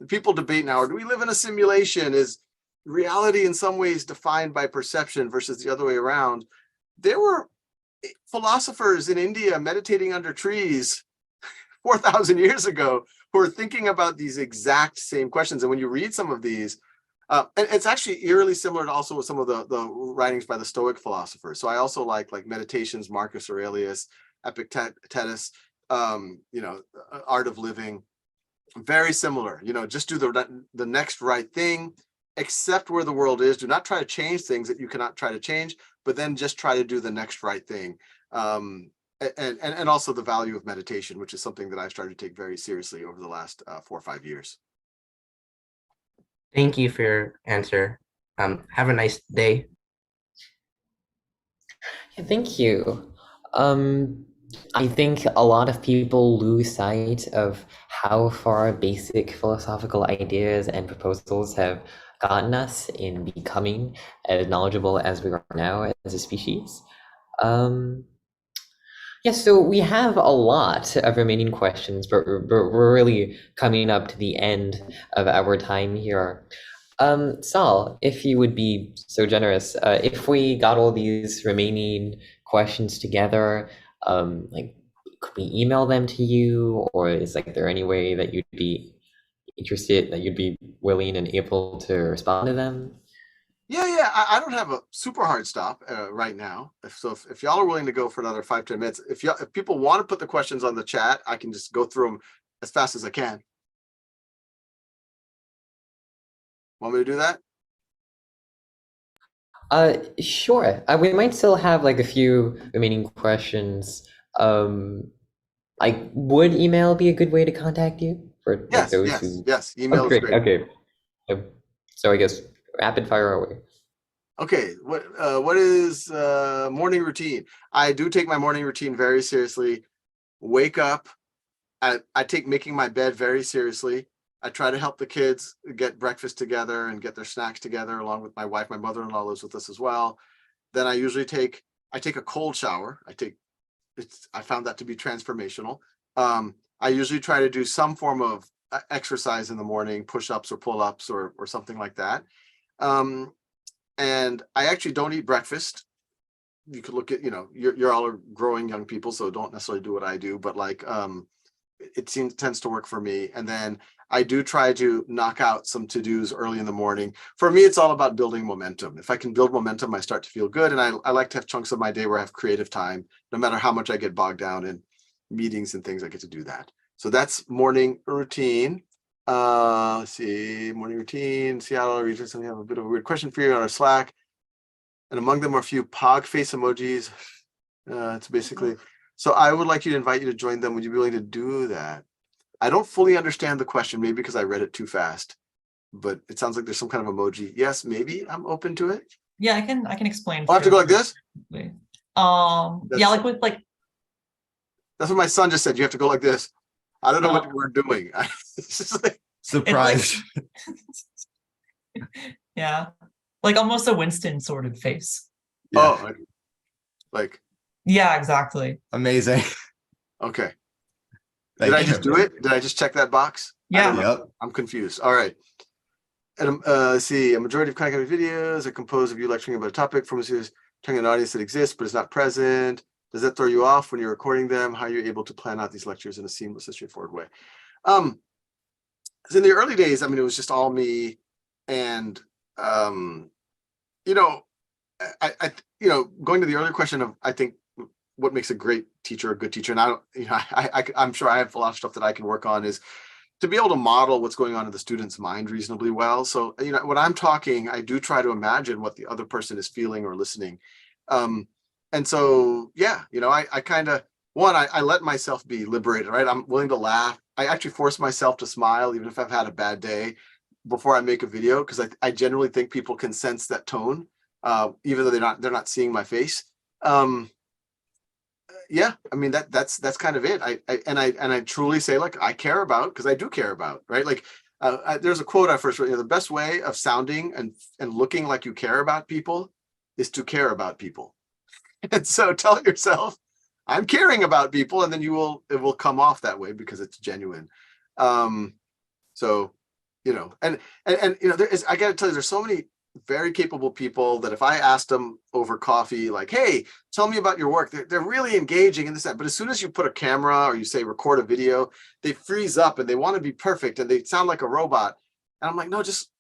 People debate now, do we live in a simulation? Is reality in some ways defined by perception versus the other way around? There were philosophers in India meditating under trees 4,000 years ago who are thinking about these exact same questions. And when you read some of these, and it's actually eerily similar to also with some of the writings by the Stoic philosophers. So I also like Meditations, Marcus Aurelius, Epictetus, Art of Living. Very similar. Just do the next right thing, accept where the world is. Do not try to change things that you cannot try to change, but then just try to do the next right thing. And also the value of meditation, which is something that I've started to take very seriously over the last 4 or 5 years. Thank you for your answer. Have a nice day. Yeah, thank you. I think a lot of people lose sight of how far basic philosophical ideas and proposals have gotten us in becoming as knowledgeable as we are now as a species. Yes, so we have a lot of remaining questions, but we're really coming up to the end of our time here. Sal, if you would be so generous, if we got all these remaining questions together, like, could we email them to you, or is like there any way that you'd be interested, that you'd be willing and able to respond to them? Yeah. I don't have a super hard stop right now. If y'all are willing to go for another 5-10 minutes, if people want to put the questions on the chat, I can just go through them as fast as I can. Want me to do that? Sure. We might still have like a few remaining questions. Like, would email be a good way to contact you for like Yes, those yes, who? yes. Oh, Email is great. great. Okay. So I guess rapid fire away. Okay, what is morning routine? I do take my morning routine very seriously. Wake up. I take making my bed very seriously. I try to help the kids get breakfast together and get their snacks together, along with my wife. My mother-in-law lives with us as well. Then I usually take a cold shower. I found that to be transformational. I usually try to do some form of exercise in the morning, push-ups or pull-ups or something like that. And I actually don't eat breakfast. You could look at, you're all growing young people, so don't necessarily do what I do, but like, it tends to work for me. And then I do try to knock out some to-dos early in the morning. For me, it's all about building momentum. If I can build momentum, I start to feel good. And I like to have chunks of my day where I have creative time. No matter how much I get bogged down in meetings and things, I get to do that. So that's morning routine. Let's see, morning routine, Seattle. We just have a bit of a weird question for you on our Slack. And among them are a few pog face emojis. It's basically, so I would like you to invite you to join them. Would you be willing to do that? I don't fully understand the question, maybe because I read it too fast, but it sounds like there's some kind of emoji. Yes, maybe I'm open to it. Yeah, I can explain. I'll have to go like this? Yeah, like with like. That's what my son just said. You have to go like this. I don't know what we're doing. It's just like, surprise. Yeah, like almost a Winston sort of face. Yeah. Oh, like. Yeah, exactly. Amazing. Okay. Thank Did I you. just do it? Did I just check that box? Yeah. Yep. I'm confused. All right. And let's see. A majority of Khan Academy videos are composed of you lecturing about a topic from a series, telling an audience that exists but is not present. Does that throw you off when you're recording them? How are you able to plan out these lectures in a seamless and straightforward way? In the early days, I mean, it was just all me, and going to the earlier question of, I think, what makes a great teacher a good teacher, and I'm sure I have a lot of stuff that I can work on, is to be able to model what's going on in the student's mind reasonably well. So, when I'm talking, I do try to imagine what the other person is feeling or listening. And so, yeah, I kind of, I let myself be liberated, right? I'm willing to laugh. I actually force myself to smile, even if I've had a bad day, before I make a video, because I generally think people can sense that tone, even though they're not seeing my face. Yeah, I mean, that's kind of it. I truly say, like, I care about, because I do care about, right? Like, there's a quote I first read: the best way of sounding and looking like you care about people is to care about people. And so tell yourself, I'm caring about people, and then it will come off that way because it's genuine. So, and I got to tell you, there's so many very capable people that if I asked them over coffee, like, hey, tell me about your work, they're really engaging in this, but as soon as you put a camera or you say record a video, they freeze up and they want to be perfect and they sound like a robot. And I'm like, no, just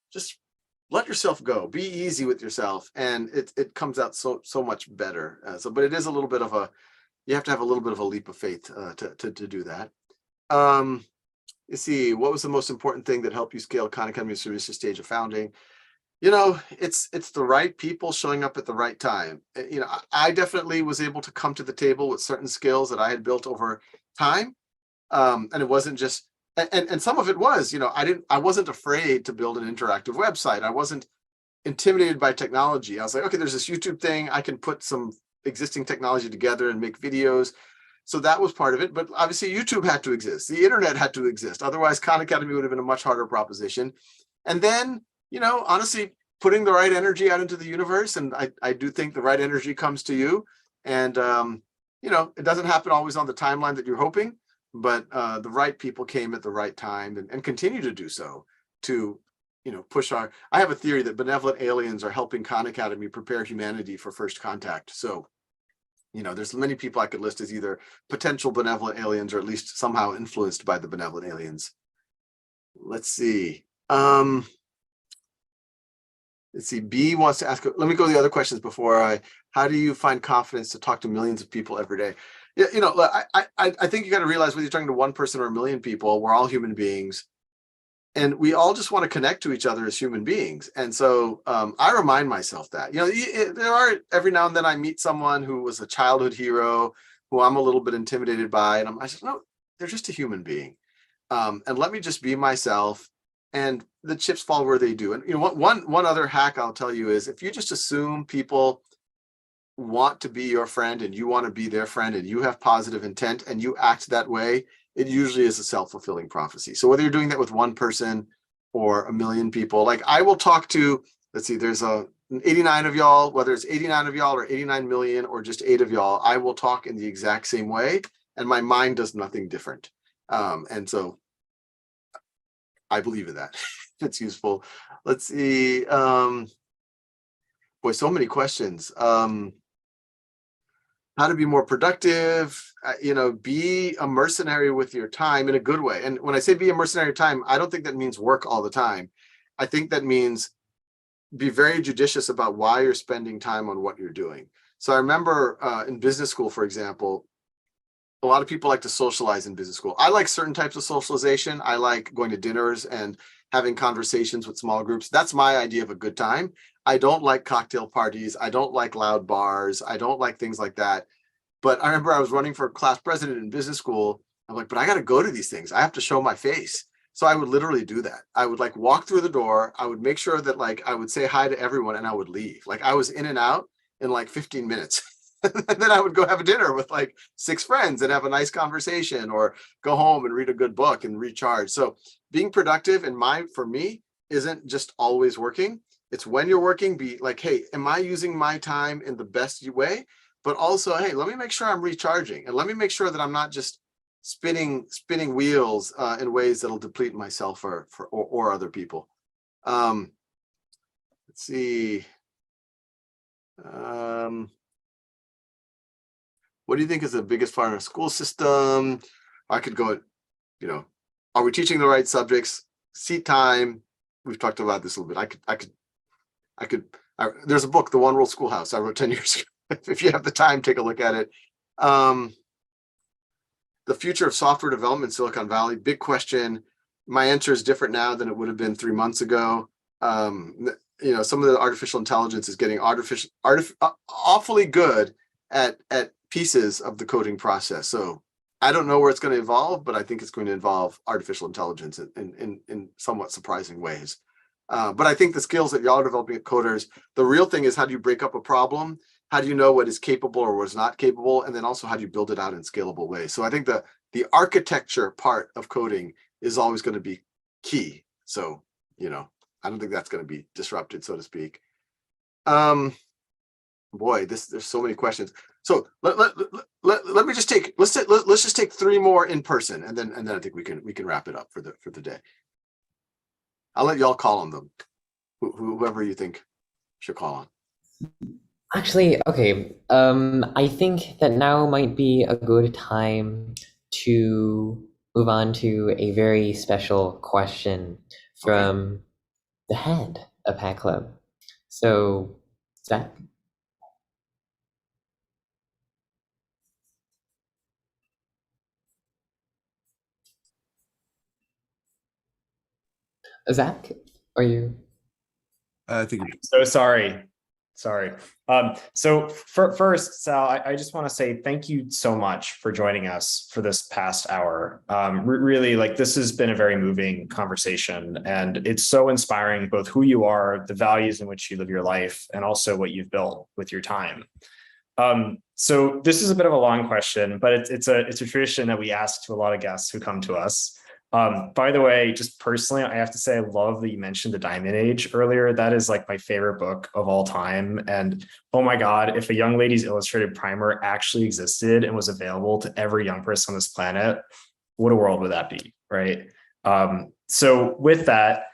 let yourself go, be easy with yourself, and it comes out so much better. But it is a little bit of you have to have a little bit of a leap of faith to do that. Let's see, what was the most important thing that helped you scale Khan Academy to this stage of founding? It's the right people showing up at the right time. I definitely was able to come to the table with certain skills that I had built over time. And it wasn't just, and some of it was, I wasn't afraid to build an interactive website. I wasn't intimidated by technology. I was like, okay, there's this YouTube thing. I can put some existing technology together and make videos. So that was part of it. But obviously YouTube had to exist. The internet had to exist. Otherwise, Khan Academy would have been a much harder proposition. And then, honestly, putting the right energy out into the universe. And I do think the right energy comes to you. And, it doesn't happen always on the timeline that you're hoping, but the right people came at the right time and continue to do so to push our, I have a theory that benevolent aliens are helping Khan Academy prepare humanity for first contact. So, there's many people I could list as either potential benevolent aliens or at least somehow influenced by the benevolent aliens. Let's see. B wants to ask, let me go to the other questions before how do you find confidence to talk to millions of people every day? Yeah, I think you got to realize whether you're talking to one person or a million people, we're all human beings. And we all just want to connect to each other as human beings. And so I remind myself that, there are, every now and then I meet someone who was a childhood hero who I'm a little bit intimidated by. And I said, no, they're just a human being. And let me just be myself, and the chips fall where they do. And one other hack I'll tell you is, if you just assume people want to be your friend and you want to be their friend and you have positive intent and you act that way, it usually is a self-fulfilling prophecy. So whether you're doing that with one person or a million people, like I will talk to, let's see, there's 89 of y'all, whether it's 89 of y'all or 89 million or just 8 of y'all, I will talk in the exact same way, and my mind does nothing different. And so I believe in that. It's useful. Let's see. Boy, so many questions. How to be more productive, be a mercenary with your time in a good way. And when I say be a mercenary of time, I don't think that means work all the time. I think that means be very judicious about why you're spending time on what you're doing. So I remember in business school, for example, a lot of people like to socialize in business school. I like certain types of socialization. I like going to dinners and having conversations with small groups. That's my idea of a good time. I don't like cocktail parties. I don't like loud bars. I don't like things like that. But I remember I was running for class president in business school. I'm like, but I got to go to these things. I have to show my face. So I would literally do that. I would walk through the door. I would make sure that I would say hi to everyone and I would leave. I was in and out in 15 minutes. And then I would go have a dinner with 6 friends and have a nice conversation, or go home and read a good book and recharge. So being productive for me isn't just always working. It's when you're working, be hey, am I using my time in the best way? But also, hey, let me make sure I'm recharging, and let me make sure that I'm not just spinning wheels in ways that'll deplete myself or other people. Let's see. What do you think is the biggest part of our school system? I could go, are we teaching the right subjects? Seat time. We've talked about this a little bit. I could. There's a book, The One World Schoolhouse, I wrote 10 years ago. If you have the time, take a look at it. The future of software development in Silicon Valley, big question. My answer is different now than it would have been 3 months ago. Some of the artificial intelligence is getting awfully good at pieces of the coding process. So I don't know where it's going to evolve, but I think it's going to involve artificial intelligence in somewhat surprising ways. But I think the skills that y'all are developing at Coders, the real thing is, how do you break up a problem? How do you know what is capable or what is not capable? And then also, how do you build it out in scalable ways? So I think the architecture part of coding is always going to be key. So, I don't think that's going to be disrupted, so to speak. Boy, there's so many questions. So let me just take, let's just take 3 more in person, and then I think we can wrap it up for the day. I'll let y'all call on them. Whoever you think should call on. Actually, okay. I think that now might be a good time to move on to a very special question from the head of Hack Club. So, Zach? Zach, are you? I think. So sorry. So first, Sal, I just want to say thank you so much for joining us for this past hour. Really, this has been a very moving conversation, and it's so inspiring, both who you are, the values in which you live your life, and also what you've built with your time. So this is a bit of a long question, but it's a tradition that we ask to a lot of guests who come to us. By the way, just personally, I have to say, I love that you mentioned The Diamond Age earlier. That is my favorite book of all time. And oh my God, if a Young Ladies Illustrated primer actually existed and was available to every young person on this planet, what a world would that be, right? So with that,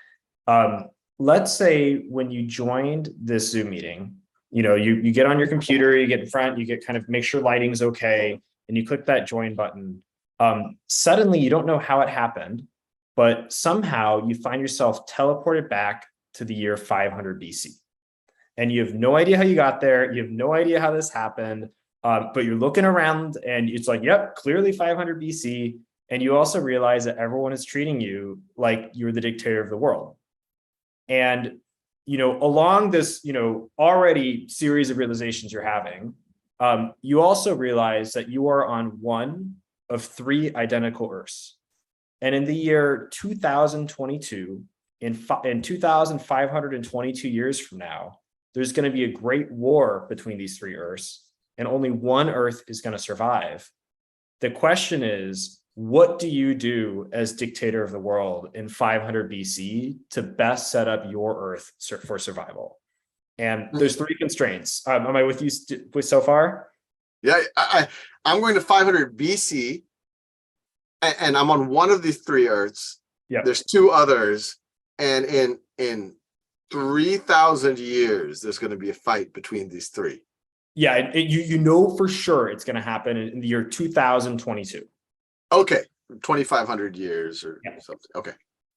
let's say when you joined this Zoom meeting, you get on your computer, you get in front, you get kind of make sure lighting's okay, and you click that join button. Suddenly you don't know how it happened, but somehow you find yourself teleported back to the year 500 BC. And you have no idea how you got there. You have no idea how this happened, but you're looking around and it's like, yep, clearly 500 BC. And you also realize that everyone is treating you like you're the dictator of the world. And, along this, already series of realizations you're having, you also realize that you are on one of three identical Earths. And in the year 2022, in 2,522 years from now, there's going to be a great war between these three Earths, and only one Earth is going to survive. The question is, what do you do as dictator of the world in 500 BC to best set up your Earth for survival? And there's three constraints. Am I with you so far? Yeah, I'm going to 500 BC, and I'm on one of these three Earths. Yeah, there's two others, and in 3,000 years, there's going to be a fight between these three. Yeah, you know for sure it's going to happen in the year 2022. Okay, 2,500 years or something. Okay.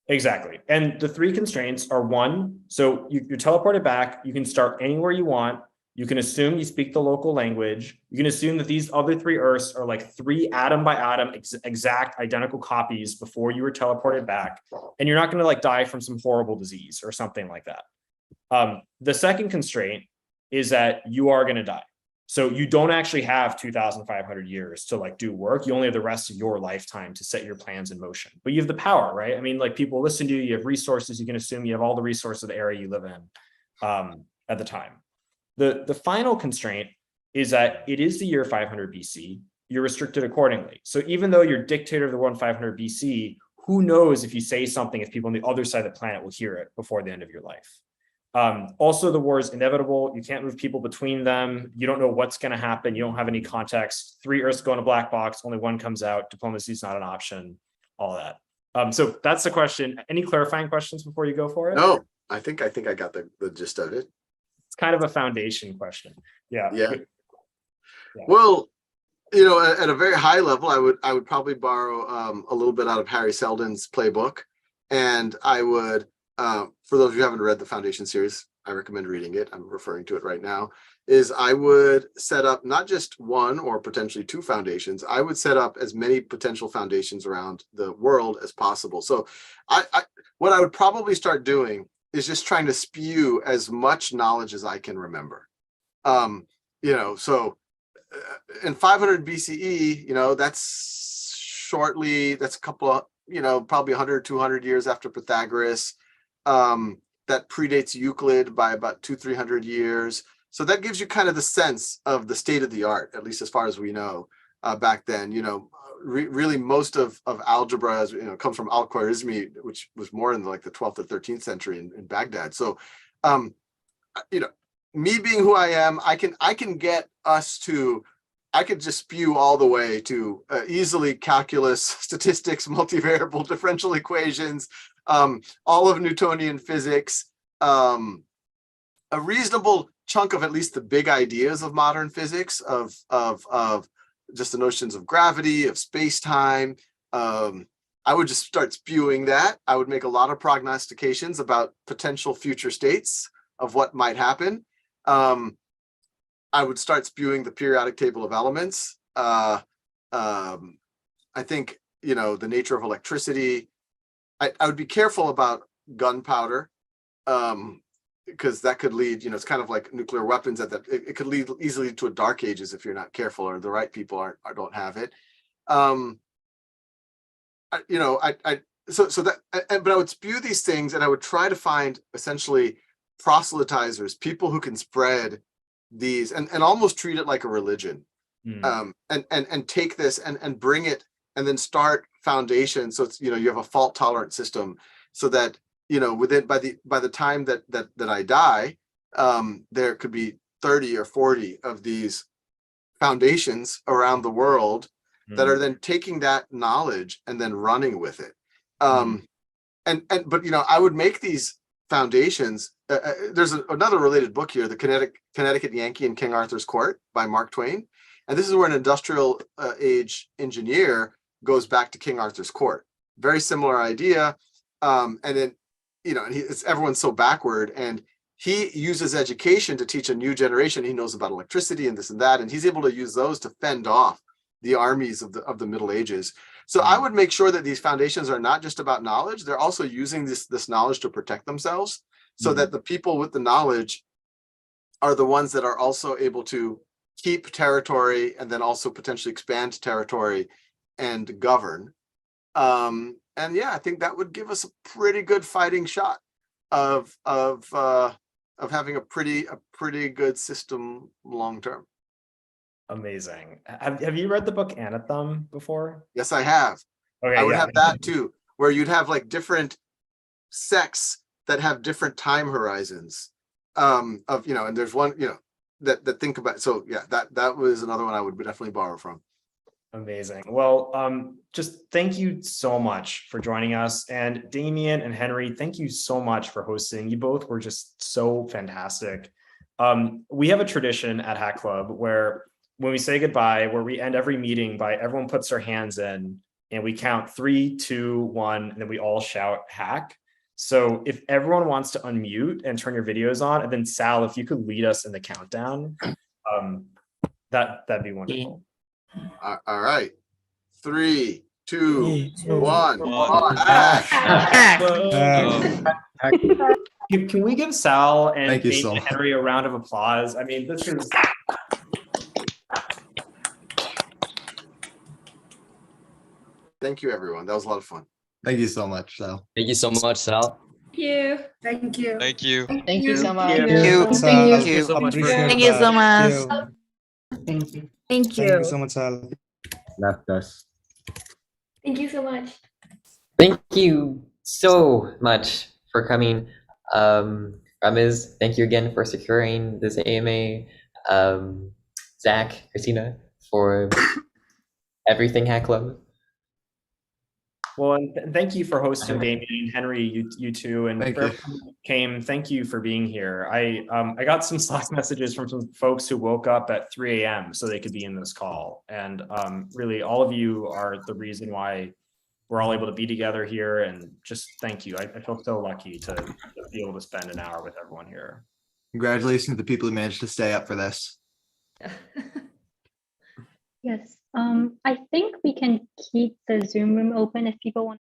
Exactly. And the three constraints are one, so you're teleported back. You can start anywhere you want. You can assume you speak the local language. You can assume that these other three Earths are like three atom by atom exact identical copies before you were teleported back. And you're not going to like die from some horrible disease or something like that. The second constraint is that you are going to die. So you don't actually have 2,500 years to like do work. You only have the rest of your lifetime to set your plans in motion, but you have the power, right? I mean, like people listen to you, you have resources. You can assume you have all the resources of the area you live in at the time. The final constraint is that it is the year 500 BC. You're restricted accordingly. So even though you're dictator of the world in 500 BC, who knows if you say something, if people on the other side of the planet will hear it before the end of your life. Also, the war is inevitable. You can't move people between them. You don't know what's going to happen. You don't have any context. Three Earths go in a black box. Only one comes out. Diplomacy is not an option. All of that. So that's the question. Any clarifying questions before you go for it? No, I think I got the gist of it. It's kind of a foundation question. Yeah. Yeah. Well, at a very high level, I would probably borrow a little bit out of Harry Seldon's playbook, and I would. For those of you who haven't read the Foundation series, I recommend reading it. I'm referring to it right now. I would set up not just one or potentially two foundations. I would set up as many potential foundations around the world as possible. So what I would probably start doing is just trying to spew as much knowledge as I can remember. So in 500 BCE, that's a couple of, probably 100, 200 years after Pythagoras. That predates Euclid by about 200-300 years. So that gives you kind of the sense of the state of the art, at least as far as we know back then. Really most of algebra comes from Al-Khwarizmi, which was more in the 12th or 13th century in Baghdad. So, me being who I am, I can get us to. I could just spew all the way to easily calculus, statistics, multivariable differential equations, all of Newtonian physics, a reasonable chunk of at least the big ideas of modern physics, of just the notions of gravity, of space-time. I would just start spewing that. I would make a lot of prognostications about potential future states of what might happen. I would start spewing the periodic table of elements. I think, the nature of electricity. I would be careful about gunpowder, because that could lead, it's kind of like nuclear weapons, it could lead easily to a dark ages if you're not careful or the right people don't have it. But I would spew these things, and I would try to find essentially proselytizers, people who can spread these and almost treat it like a religion, and take this and bring it and then start foundation. So it's, you have a fault tolerant system, so that, within by the time that I die, there could be 30 or 40 of these foundations around the world that are then taking that knowledge and then running with it. But I would make these foundations. There's another related book here, The Connecticut Yankee in King Arthur's Court by Mark Twain. And this is where an industrial age engineer goes back to King Arthur's Court. Very similar idea. And then, everyone's so backward, and he uses education to teach a new generation. He knows about electricity and this and that, and he's able to use those to fend off the armies of the Middle Ages. So I would make sure that these foundations are not just about knowledge, they're also using this knowledge to protect themselves, so that the people with the knowledge are the ones that are also able to keep territory and then also potentially expand territory and govern. And yeah, I think that would give us a pretty good fighting shot of having a pretty good system long term. Amazing. Have you read the book Anathem before? Yes, I have. Okay, I would yeah. have that too, where you'd have like different sects that have different time horizons. And there's one, that think about. So yeah, that was another one I would definitely borrow from. Amazing. Well, just thank you so much for joining us. And Damien and Henry, thank you so much for hosting. You both were just so fantastic. We have a tradition at Hack Club where when we say goodbye, where we end every meeting by everyone puts their hands in and we count 3, 2, 1, and then we all shout hack. So if everyone wants to unmute and turn your videos on, and then Sal, if you could lead us in the countdown, that'd be wonderful. All right. 3, 2, 1. Can we give Sal and Thank you Damien so and much. Henry a round of applause? I mean, this is. Thank you, everyone. That was a lot of fun. Thank you so much, Sal. Thank you so much, Sal. Thank you. Thank you. Thank you. Thank you so much. Thank you. Thank you so much. Thank you so much. Thank you. Thank you so much, Sal. Left us. Thank you so much. Thank you so much for coming. Ramiz, thank you again for securing this AMA. Zach, Christina, for everything Hack Club. Well, and thank you for hosting, Damien and Henry, you two, and Thank for you. everyone who came. Thank you for being here. I got some Slack messages from some folks who woke up at 3 a.m. so they could be in this call, and really, all of you are the reason why we're all able to be together here. And just thank you. I feel so lucky to be able to spend an hour with everyone here. Congratulations to the people who managed to stay up for this. Yes. I think we can keep the Zoom room open if people want.